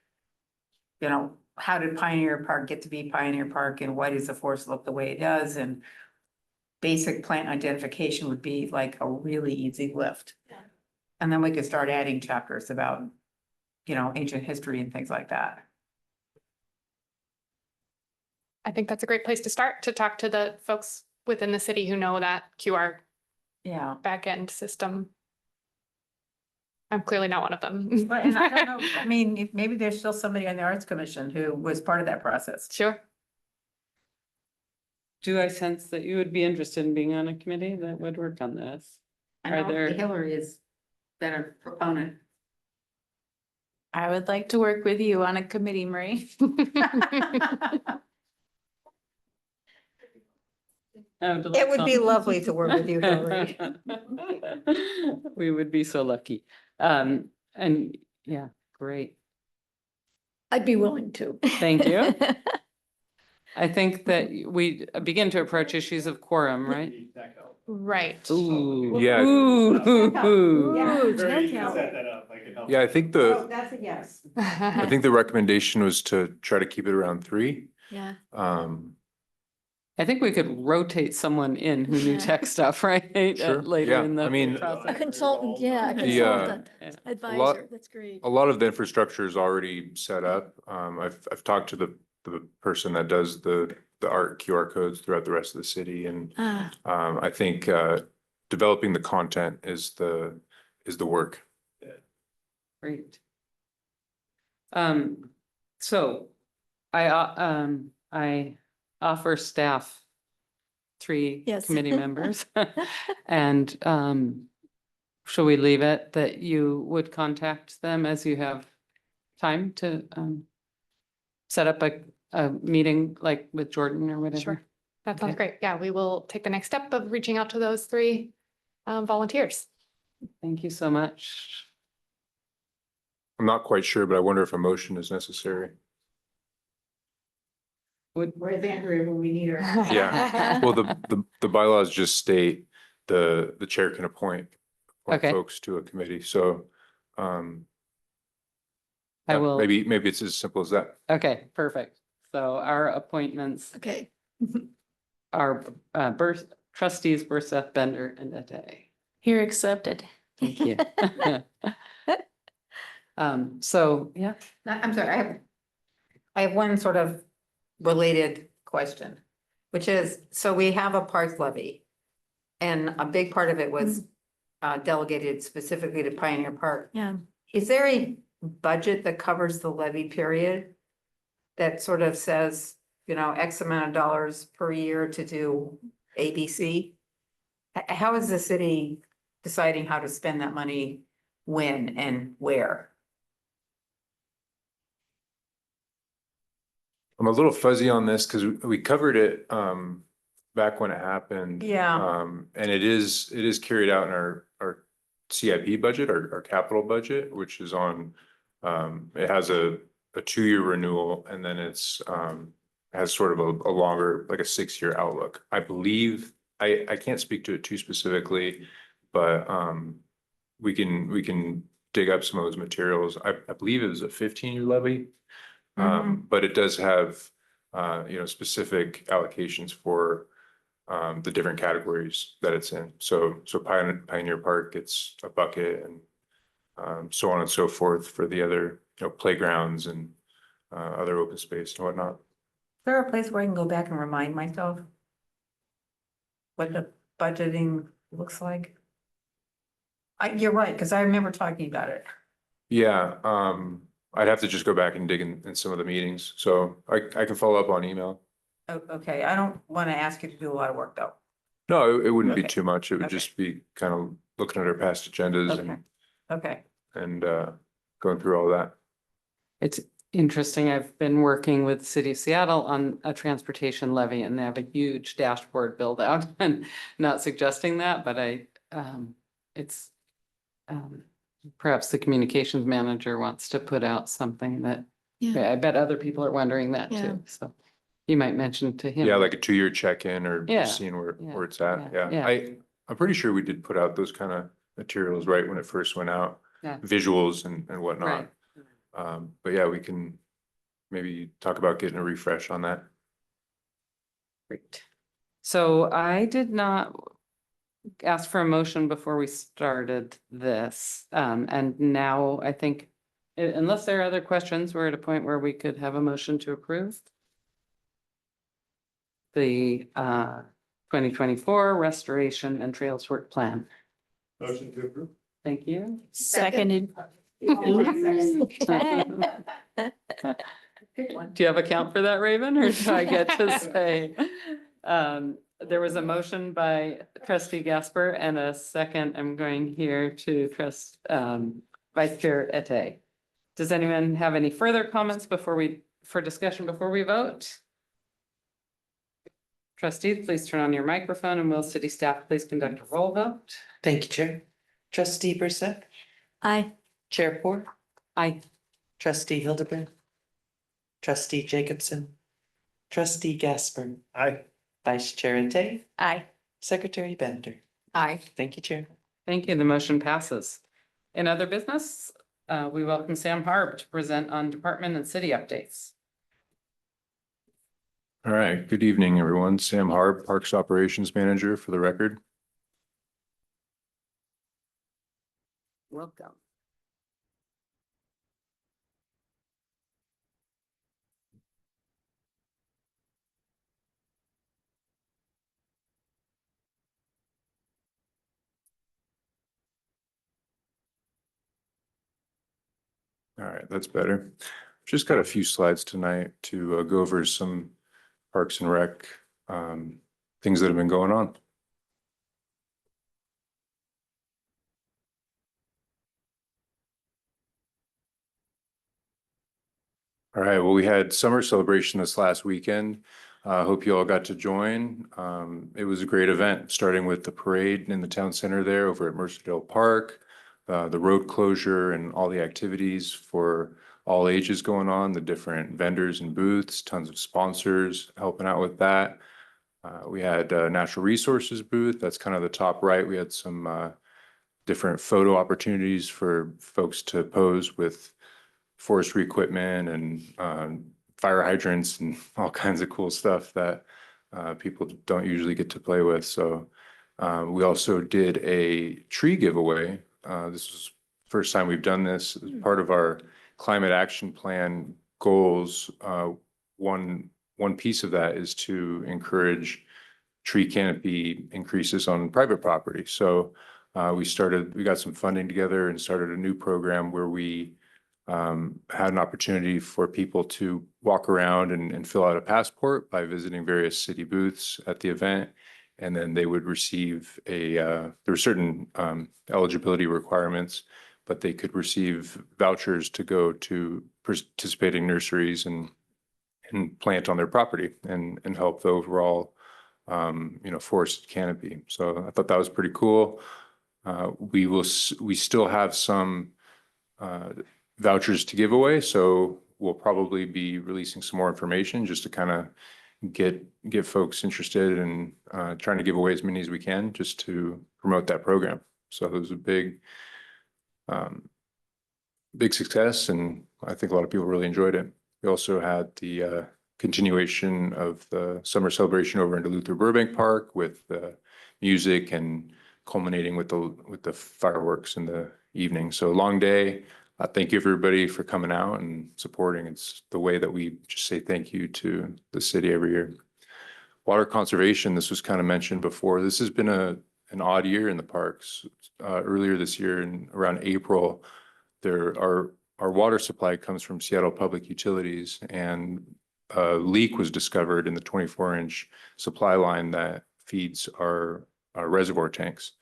you know, how did Pioneer Park get to be Pioneer Park and why does the forest look the way it does? And basic plant identification would be like a really easy lift. And then we could start adding chapters about, you know, ancient history and things like that.
I think that's a great place to start, to talk to the folks within the city who know that QR
Yeah.
backend system. I'm clearly not one of them.
But and I don't know, I mean, maybe there's still somebody on the Arts Commission who was part of that process.
Sure.
Do I sense that you would be interested in being on a committee that would work on this?
I
Are
know
there-
Hillary is better proponent.
I would like to work with you on a committee, Marie.
It would be lovely to work with you, Hillary.
We would be so lucky. And yeah, great.
I'd be willing to.
Thank you. I think that we begin to approach issues of quorum, right?
Right.
Ooh.
Yeah.
Ooh.
Ooh, check out.
Yeah, I think
That's a yes.
I think the recommendation was to try to keep it around 3.
Yeah.
I think we could rotate someone in who knew tech stuff, right?
Sure,
Later
yeah.
in the
I mean,
A
process.
consultant, yeah, a
The,
consultant,
yeah.
advisor, that's great.
a lot of the infrastructure is already set up. I've talked to the the person that does the art QR codes throughout the rest of the city. And I think developing the content is the work.
Great. So I offer staff three
Yes.
committee members. And shall we leave it that you would contact them as you have time to set up a meeting like with Jordan or whatever?
Sure. That sounds
Okay.
great. Yeah, we will take the next step of reaching out to those three volunteers.
Thank you so much.
I'm not quite sure, but I wonder if a motion is necessary.
Where's Andrea when we need her?
Yeah. Well, the bylaws just state the chair can appoint
Okay.
folks to a committee. So
I will.
maybe it's as simple as that.
Okay, perfect. So our appointments
Okay.
are trustees Bersa, Bender, and Ade.
Here accepted.
Thank you. So, yeah,
I'm sorry, I have one sort of related question, which is, so we have a parks levy. And a big part of it was delegated specifically to Pioneer Park.
Yeah.
Is there a budget that covers the levy period? That sort of says, you know, X amount of dollars per year to do ABC? How is the city deciding how to spend that money, when and where?
I'm a little fuzzy on this because we covered it back when it happened.
Yeah.
And it is carried out in our CIP budget, our capital budget, which is on it has a 2-year renewal, and then it's has sort of a longer, like a 6-year outlook. I believe I can't speak to it too specifically, but we can dig up some of those materials. I believe it was a 15-year levy. But it does have, specific allocations for the different categories that it's in. So Pioneer Park gets a bucket, and so on and so forth for the other, playgrounds and other open space and whatnot.
Is there a place where I can go back and remind myself what the budgeting looks like? You're right, because I remember talking about it.
Yeah, I'd have to just go back and dig in some of the meetings. So I can follow up on email.
Okay, I don't want to ask you to do a lot of work, though.
No, it wouldn't be
Okay.
too much. It would
Okay.
just be kind of looking at our past agendas
Okay. Okay.
and going through all that.
it's interesting. I've been working with the City of Seattle on a transportation levy, and they have a huge dashboard build out. And not suggesting that, but it's perhaps the communications manager wants to put out something that,
Yeah.
I bet other people are wondering that
Yeah.
too. So you might mention to him.
Yeah, like a 2-year check-in or
Yeah,
seeing where
yeah,
it's at.
yeah,
Yeah, I'm pretty sure we did put out those kind of materials right when it first went out.
Yeah.
Visuals and whatnot.
Right.
But yeah, we can maybe talk about getting a refresh on that.
Great. So I did not ask for a motion before we started this. And now I think, unless there are other questions, we're at a point where we could have a motion to approve the 2024 Restoration and Trails Work Plan.
Motion to approve.
Thank you.
Seconded.
Do you have a count for that, Raven, or do I get to say? There was a motion by trustee Gasper and a second, I'm going here to Vice Chair Ete. Does anyone have any further comments for discussion before we vote? Trustees, please turn on your microphone, and will city staff please conduct a roll vote?
Thank you, Chair. Trustee Brissette,
Aye.
Chair Poor,
Aye.
Trustee Hildebrand, Trustee Jacobson, Trustee Gasper,
Aye.
Vice Chair Ate,
Aye.
Secretary Bender.
Aye.
Thank you, Chair.
Thank you. The motion passes. In other business, we welcome Sam Harb to present on department and city updates.
All right, good evening, everyone. Sam Harb, Parks Operations Manager for the record.
Welcome.
All right, that's better. Just got a few slides tonight to go over some Parks and Rec things that have been going on. All right, well, we had summer celebration this last weekend. Hope you all got to join. It was a great event, starting with the parade in the town center there over at Mercer Park, the road closure and all the activities for all ages going on, the different vendors and booths, tons of sponsors helping out with that. We had a natural resources booth. That's kind of the top right. We had some different photo opportunities for folks to pose with forestry equipment and fire hydrants and all kinds of cool stuff that people don't usually get to play with. So we also did a tree giveaway. This was the first time we've done this as part of our climate action plan goals. One piece of that is to encourage tree canopy increases on private property. So we got some funding together and started a new program where we had an opportunity for people to walk around and fill out a passport by visiting various city booths at the event. And then they would receive there were certain eligibility requirements, but they could receive vouchers to go to participating nurseries and plant on their property and help the overall forest canopy. So I thought that was pretty cool. We still have some vouchers to give away, so we'll probably be releasing some more information just to kind of get folks interested in trying to give away as many as we can just to promote that program. So it was a big success, and I think a lot of people really enjoyed it. We also had the continuation of the summer celebration over into Luther Burbank Park with music and culminating with the fireworks in the evening. So long day. Thank you everybody for coming out and supporting. It's the way that we just say thank you to the city every year. Water conservation, this was kind of mentioned before. This has been an odd year in the parks. Earlier this year in around April, our water supply comes from Seattle Public Utilities, and a leak was discovered in the 24-inch supply line that feeds our reservoir tanks.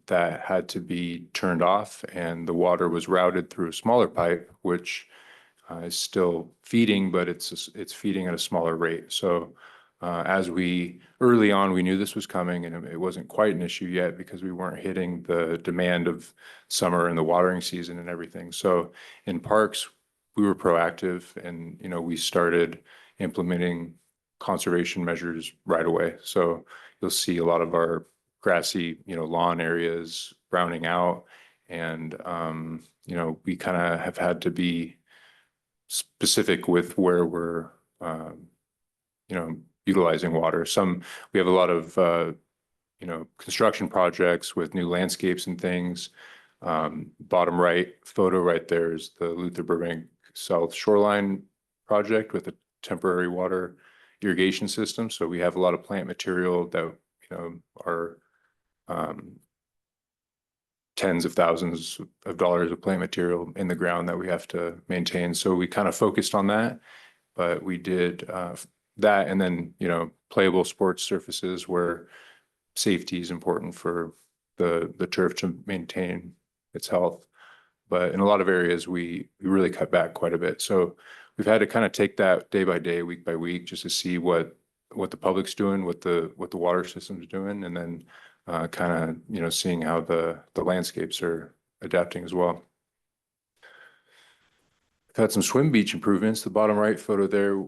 That had to be turned off, and the water was routed through a smaller pipe, which is still feeding, but it's feeding at a smaller rate. So early on, we knew this was coming, and it wasn't quite an issue yet because we weren't hitting the demand of summer and the watering season and everything. So in parks, we were proactive, and we started implementing conservation measures right away. So you'll see a lot of our grassy, lawn areas browning out, and we kind of have had to be specific with where we're utilizing water. We have a lot of construction projects with new landscapes and things. Bottom right photo right there is the Luther Burbank South Shoreline project with a temporary water irrigation system. So we have a lot of plant material that are tens of thousands of dollars of plant material in the ground that we have to maintain. So we kind of focused on that, but we did that, and then playable sports surfaces where safety is important for the turf to maintain its health. But in a lot of areas, we really cut back quite a bit. So we've had to kind of take that day by day, week by week, just to see what the public's doing, what the water system's doing, and then kind of seeing how the landscapes are adapting as well. We've had some swim beach improvements. The bottom right photo there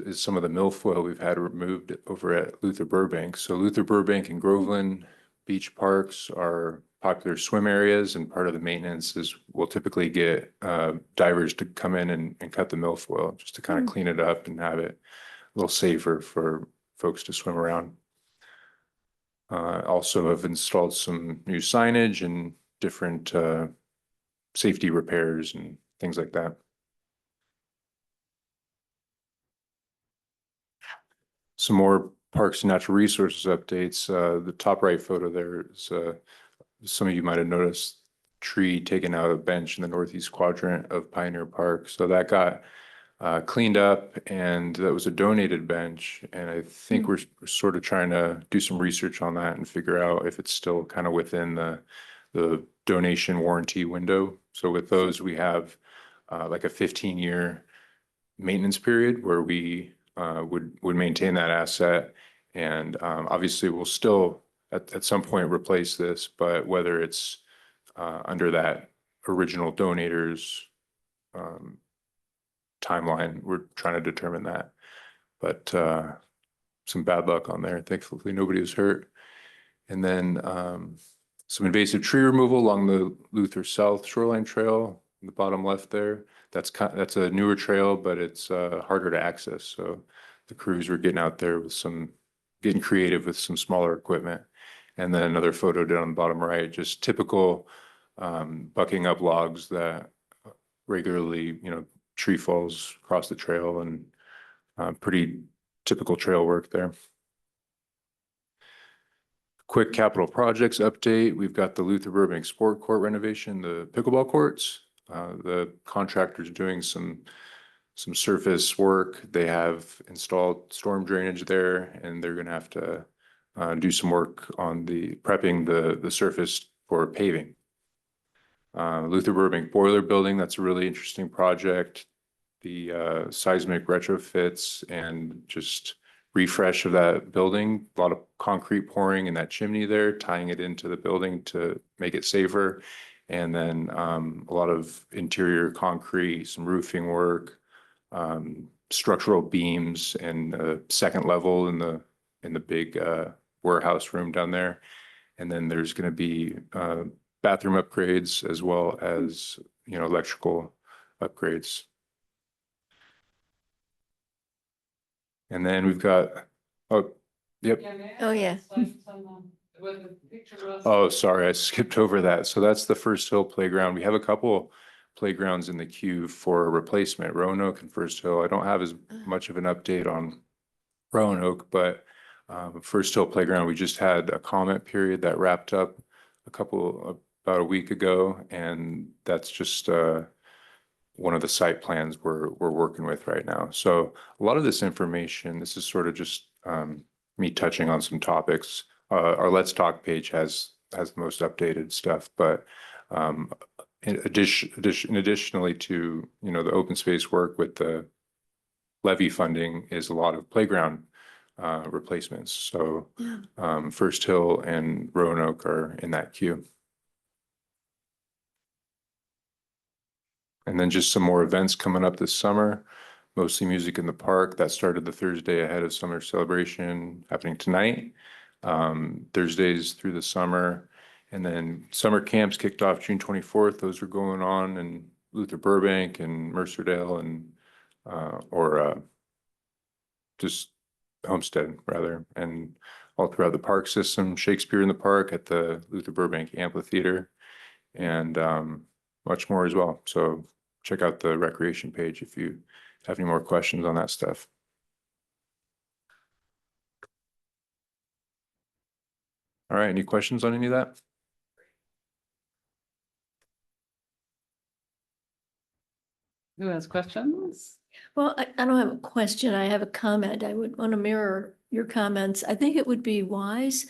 is some of the milfoil we've had removed over at Luther Burbank. So Luther Burbank and Groveland Beach Parks are popular swim areas, and part of the maintenance is we'll typically get divers to come in and cut the milfoil just to kind of clean it up and have it a little safer for folks to swim around. Also have installed some new signage and different safety repairs and things like that. Some more parks and natural resources updates. The top right photo there is some of you might have noticed tree taken out of a bench in the northeast quadrant of Pioneer Park. So that got cleaned up, and that was a donated bench. And I think we're sort of trying to do some research on that and figure out if it's still kind of within the donation warranty window. So with those, we have like a 15-year maintenance period where we would maintain that asset. And obviously we'll still at some point replace this, but whether it's under that original donator's timeline, we're trying to determine that. But some bad luck on there. Thankfully, nobody was hurt. And then some invasive tree removal along the Luther South Shoreline Trail in the bottom left there. That's a newer trail, but it's harder to access. So the crews were getting out there with getting creative with some smaller equipment. And then another photo down on the bottom right, just typical bucking up logs that regularly, tree falls across the trail, and pretty typical trail work there. Quick capital projects update. We've got the Luther Burbank Sport Court renovation, the pickleball courts. The contractor's doing some surface work. They have installed storm drainage there, and they're gonna have to do some work on prepping the surface for paving. Luther Burbank Boiler Building, that's a really interesting project. The seismic retrofits and just refresh of that building, a lot of concrete pouring in that chimney there, tying it into the building to make it safer. And then a lot of interior concrete, some roofing work, structural beams, and a second level in the big warehouse room down there. And then there's going to be bathroom upgrades as well as electrical upgrades. And then we've got, yep.
Oh, yeah.
Oh, sorry, I skipped over that. So that's the First Hill Playground. We have a couple playgrounds in the queue for replacement, Roanoke and First Hill. I don't have as much of an update on Roanoke, but First Hill Playground, we just had a comment period that wrapped up about a week ago, and that's just one of the site plans we're working with right now. So a lot of this information, this is sort of just me touching on some topics. Our Let's Talk page has the most updated stuff, but additionally to the open space work with the levy funding is a lot of playground replacements. So First Hill and Roanoke are in that queue. And then just some more events coming up this summer, mostly music in the park. That started the Thursday ahead of summer celebration, happening tonight. Thursdays through the summer. And then summer camps kicked off June 24th. Those are going on in Luther Burbank and Mercerdale and just Homestead rather, and all throughout the park system. Shakespeare in the Park at the Luther Burbank Amphitheater, and much more as well. So check out the recreation page if you have any more questions on that stuff. All right, any questions on any of that?
Who has questions?
Well, I don't have a question. I have a comment. I would want to mirror your comments. I think it would be wise.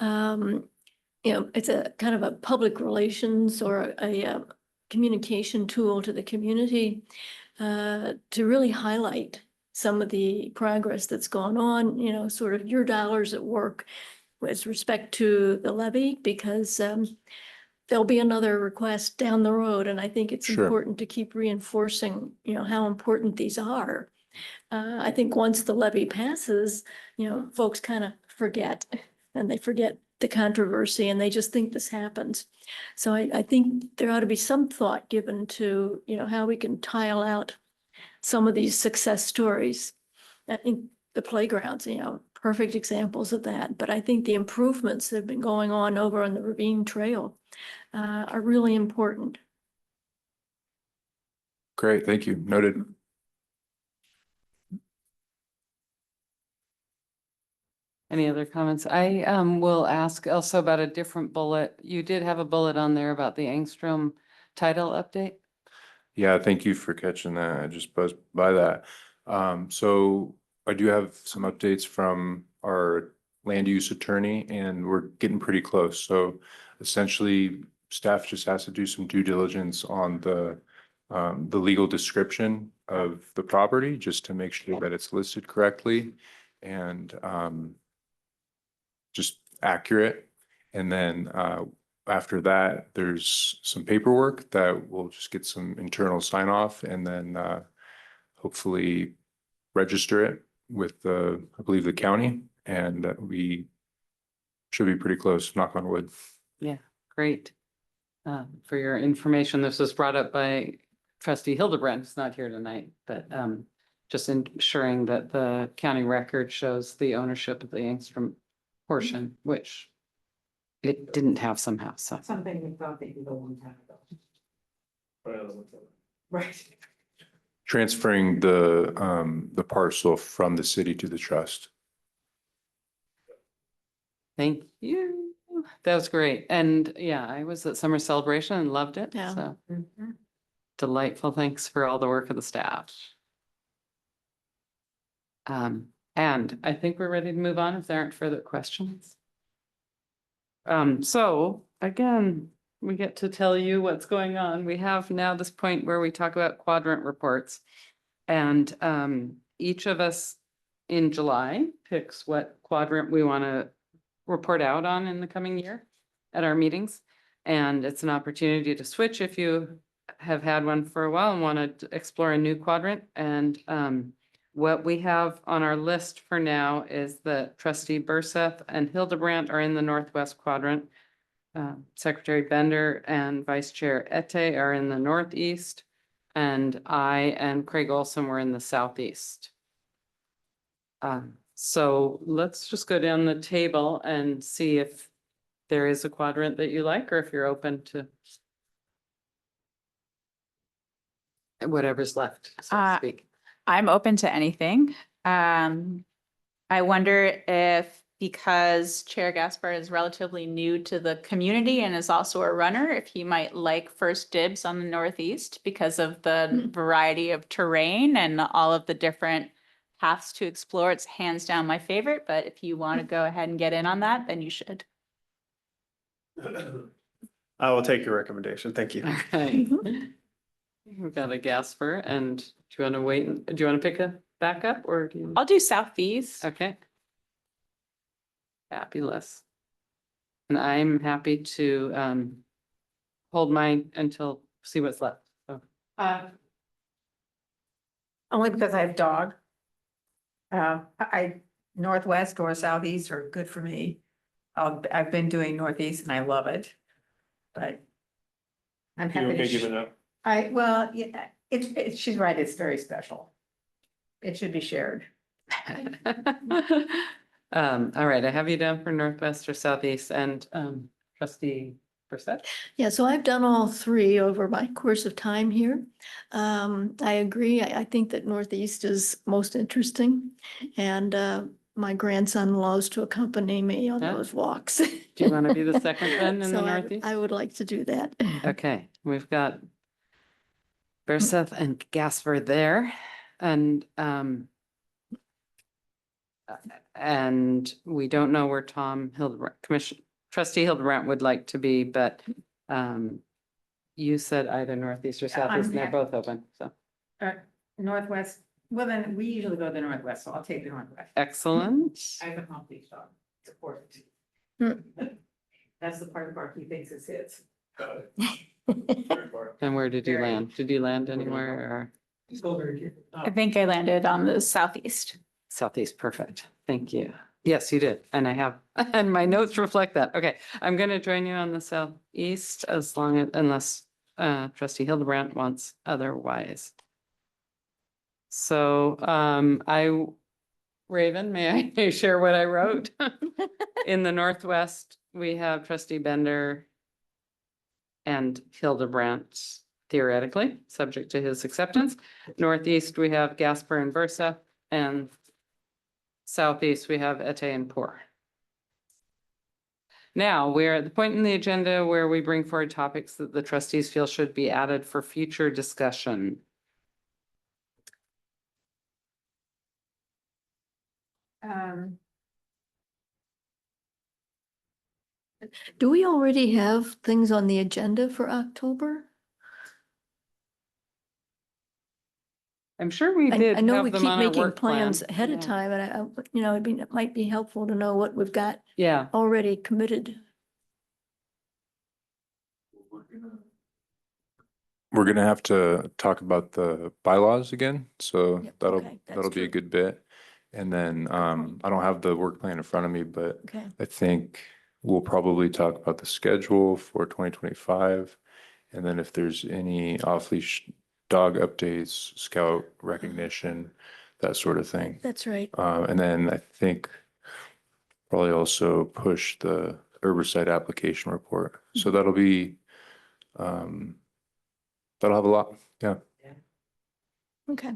It's a kind of a public relations or a communication tool to the community to really highlight some of the progress that's gone on, sort of your dollars at work with respect to the levy, because there'll be another request down the road. And I think it's
Sure.
important to keep reinforcing, how important these are. I think once the levy passes, folks kind of forget, and they forget the controversy, and they just think this happens. So I think there ought to be some thought given to, how we can tile out some of these success stories. I think the playgrounds, perfect examples of that. But I think the improvements that have been going on over on the Ravine Trail are really important.
Great, thank you. Noted.
Any other comments? I will ask also about a different bullet. You did have a bullet on there about the Angstrom title update.
Yeah, thank you for catching that. I just buzzed by that. So I do have some updates from our land use attorney and we're getting pretty close. So essentially, staff just has to do some due diligence on the legal description of the property, just to make sure that it's listed correctly and just accurate. And then after that, there's some paperwork that will just get some internal sign off and then hopefully register it with the, I believe, the county, and we should be pretty close, knock on wood.
Yeah, great. For your information, this was brought up by trustee Hildebrand, who's not here tonight, but just ensuring that the county record shows the ownership of the Angstrom portion, which it didn't have somehow, so.
Something we thought they did a long time ago. Right.
Transferring the parcel from the city to the trust.
Thank you. That was great. And yeah, I was at summer celebration and loved it.
Yeah.
So delightful. Thanks for all the work of the staff. And I think we're ready to move on if there aren't further questions. So again, we get to tell you what's going on. We have now this point where we talk about quadrant reports. And each of us in July picks what quadrant we want to report out on in the coming year at our meetings. And it's an opportunity to switch if you have had one for a while and want to explore a new quadrant. And what we have on our list for now is that trustee Burseth and Hildebrandt are in the northwest quadrant. Secretary Bender and Vice Chair Ette are in the northeast. And I and Craig Olson were in the southeast. So let's just go down the table and see if there is a quadrant that you like, or if you're open to whatever's left, so to speak.
I'm open to anything. I wonder if, because Chair Gaspar is relatively new to the community and is also a runner, if he might like first dibs on the Northeast because of the variety of terrain and all of the different paths to explore. It's hands down my favorite, but if you want to go ahead and get in on that, then you should.
I will take your recommendation. Thank you.
All right. We've got a Gasper, and do you want to wait? Do you want to pick a backup, or do you?
I'll do Southeast.
Okay. Fabulous. And I'm happy to hold mine until, see what's left. So,
Only because I have dog. I, northwest or southeast are good for me. I've been doing northeast and I love it. But I'm
You
happy
okay
to,
giving up?
well, yeah, she's right, it's very special. It should be shared.
all right, I have you down for northwest or southeast, and trustee Brissett.
Yeah, so I've done all three over my course of time here. I agree. I think that Northeast is most interesting. And my grandson loves to accompany me on
Yeah.
those walks.
Do you want to be the second then in the
So
northeast?
I would like to do that.
Okay, we've got Berseth and Gasper there, and we don't know where Tom Hildebrandt, trustee Hildebrandt would like to be, but you said either northeast or southeast, and they're both open, so.
Northwest, well, then we usually go to the northwest, so I'll take the northwest.
Excellent.
I have a complete dog. It's important.
Hmm.
That's the part of our he thinks is his.
And where did you
Very-
land? Did you land anywhere, or
I think I landed on the Southeast.
southeast? Perfect. Thank you. Yes, you did. And I have, and my notes reflect that. Okay, I'm going to join you on the southeast as long as, unless trustee Hildebrandt wants otherwise. So Raven, may I share what I wrote? In the northwest, we have trustee Bender and Hildebrandt, theoretically, subject to his acceptance. Northeast, we have Gasper and Versa, and Southeast, we have Ete and Poor. Now, we're at the point in the agenda where we bring forward topics that the trustees feel should be added for future discussion.
Do we already have things on the agenda for October?
I'm sure we
I
did
know
have
we
them
keep
on our
making
work plan.
plans ahead of
Yeah.
time, and it might be helpful to know what we've got
Yeah,
already committed.
We're gonna have to talk about the bylaws again, so
Yep,
that'll,
okay, that's
that'll be a
true.
good bit. And then, I don't have the work plan in front of me, but
Okay,
I think we'll probably talk about the schedule for 2025. And then if there's any off-leash dog updates, scout recognition, that sort of thing.
that's right.
And then I think probably also push the herbicide application report. So that'll be, that'll have a lot, yeah.
Okay.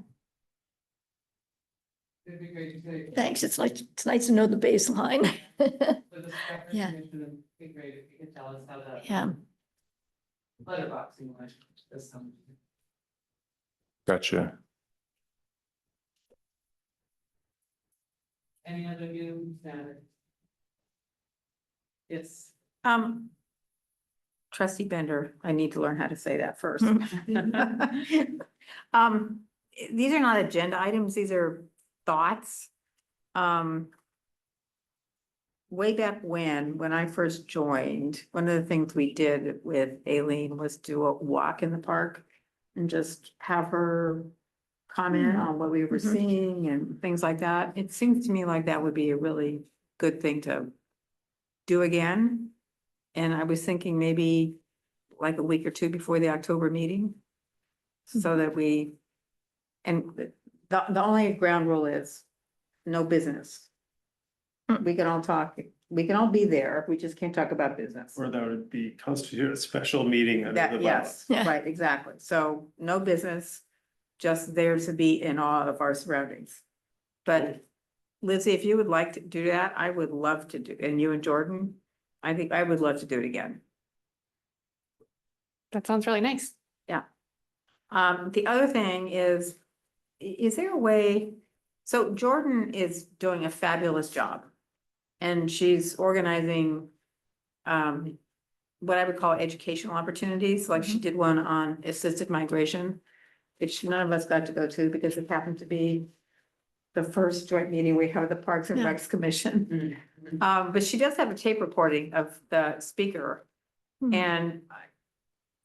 Thanks. It's nice to know the baseline. Yeah. Yeah.
Letterboxing this summer.
Gotcha.
Any other new matter? Yes.
Trustee Bender, I need to learn how to say that first. These are not agenda items, these are thoughts. Way back when I first joined, one of the things we did with Aileen was do a walk in the park and just have her comment on what we were
Mhm.
seeing and things like that. It seems to me like that would be a really good thing to do again. And I was thinking maybe like a week or two before the October meeting. So that and the only ground rule is no business. We can all talk, we can all be there, we just can't talk about business.
Or that would be constitute a special meeting under the
That,
bylaws.
yes,
Yeah.
right, exactly. So no business, just there to be in awe of our surroundings. But Lizzie, if you would like to do that, I would love to do, and you and Jordan, I think I would love to do it again.
That sounds really nice.
The other thing is there a way, so Jordan is doing a fabulous job. And she's organizing, what I would call educational opportunities, like she did one on assisted migration, which none of us got to go to because it happened to be the first joint meeting we have with the Parks and
Yeah.
Recs Commission.
Mm-hmm.
But she does have a tape recording of the speaker.
Hmm.
And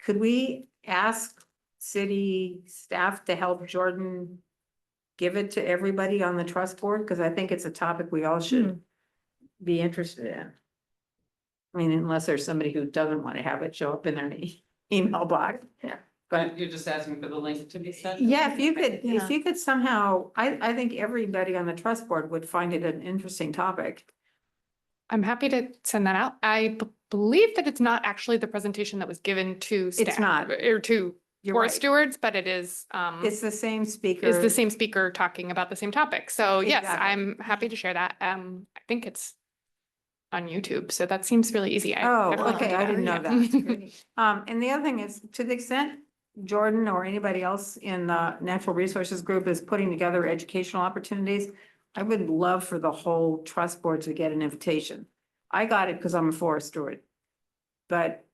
could we ask city staff to help Jordan give it to everybody on the trust board? Because I think it's a topic we all should be interested in. I mean, unless there's somebody who doesn't want to have it show up in their email box. Yeah.
But you're just asking for the link to be sent?
Yeah, if
Yeah.
you could somehow, I think everybody on the trust board would find it an interesting topic.
I'm happy to send that out. I believe that it's not actually the presentation that was given to staff.
not.
Or to
You're
forest
right.
stewards, but it is,
It's the same speaker.
is the same speaker talking about the same topic. So yes,
Exactly.
I'm happy to share that. I think it's on YouTube, so that seems really easy.
Oh,
I'd love to
okay,
do
I didn't know
Yeah.
that. And the other thing is, to the extent Jordan or anybody else in the natural resources group is putting together educational opportunities, I would love for the whole trust board to get an invitation. I got it because I'm a forest steward. But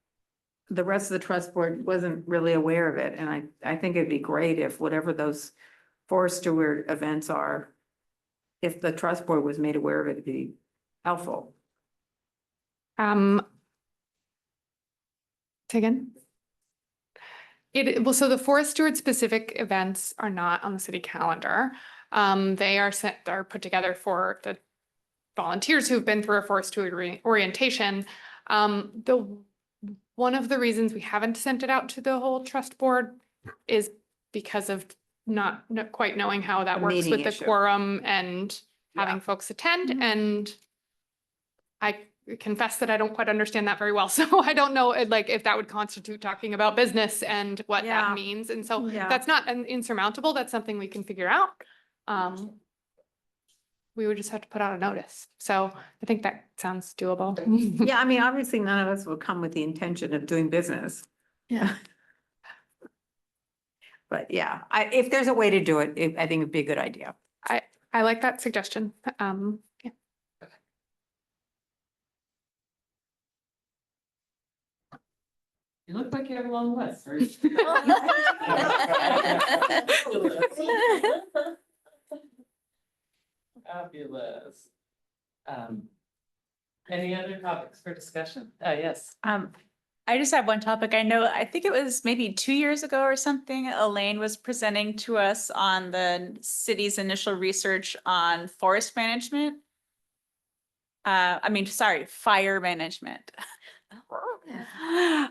the rest of the trust board wasn't really aware of it, and I think it'd be great if whatever those forest steward events are, if the trust board was made aware of it, it'd be helpful.
Say again? Well, so the forest steward specific events are not on the city calendar. They are put together for the volunteers who've been through a forest steward orientation. One of the reasons we haven't sent it out to the whole trust board is because of not quite knowing how that
The
works
meeting
with the
issue.
quorum and
Yeah.
having folks attend.
Mhm.
And I confess that I don't quite understand that very well. So I don't know, like, if that would constitute talking about business and what
Yeah.
that means. And so
Yeah.
that's not an insurmountable. That's something we can figure out. we would just have to put out a notice. So I think that sounds doable.
Yeah, I mean, obviously, none of us will come with the intention of doing business.
Yeah.
But yeah, if there's a way to do it, I think it'd be a good idea.
I like that suggestion. Yeah.
You look like you have a long list, right? Fabulous. Any other topics for discussion? Yes.
I just have one topic. I think it was maybe 2 years ago or something, Elaine was presenting to us on the city's initial research on forest management. Fire management.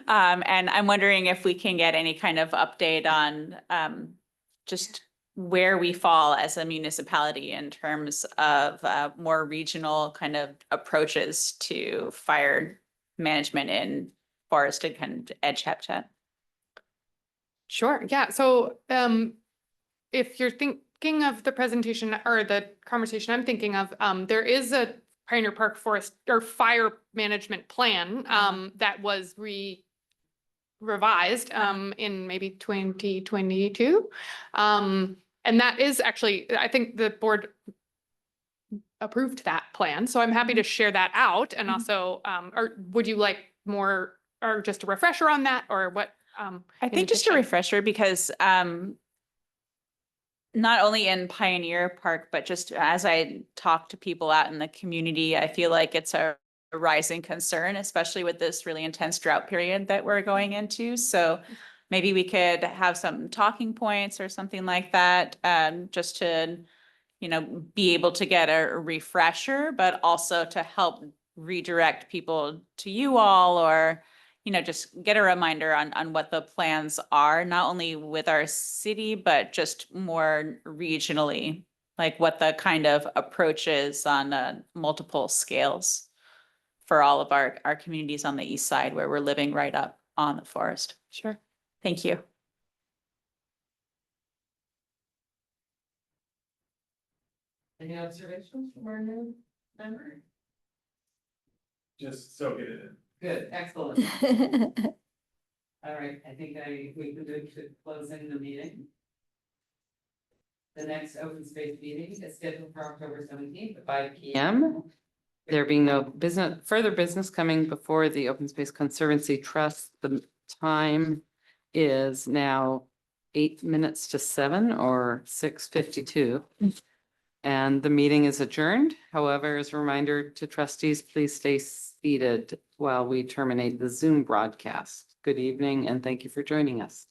And I'm wondering if we can get any kind of update on just where we fall as a municipality in terms of more regional kind of approaches to fire management in forested kind of edge habitat.
Sure, yeah, so if you're thinking of the presentation or the conversation I'm thinking of, there is a Pioneer Park Forest or Fire Management Plan that was revised in maybe 2022. And that is actually, I think the board approved that plan, so I'm happy to share that out and also, or would you like more, or just a refresher on that, or what?
I think just a refresher because not only in Pioneer Park, but just as I talk to people out in the community, I feel like it's a rising concern, especially with this really intense drought period that we're going into. So maybe we could have some talking points or something like that, just to, be able to get a refresher, but also to help redirect people to you all, or just get a reminder on what the plans are, not only with our city, but just more regionally, like what the kind of approach is on multiple scales for all of our communities on the east side where we're living right up on the forest.
Sure.
Thank you.
Any observations from our new member?
Just soak it in.
Good, excellent. All right, I think we could do to closing the meeting. The next open space meeting is scheduled for October 17th at 5 p.m. There being no further business coming before the Open Space Conservancy Trust, the time is now 8 minutes to 7 or 6:52. And the meeting is adjourned. However, as a reminder to trustees, please stay seated while we terminate the Zoom broadcast. Good evening and thank you for joining us.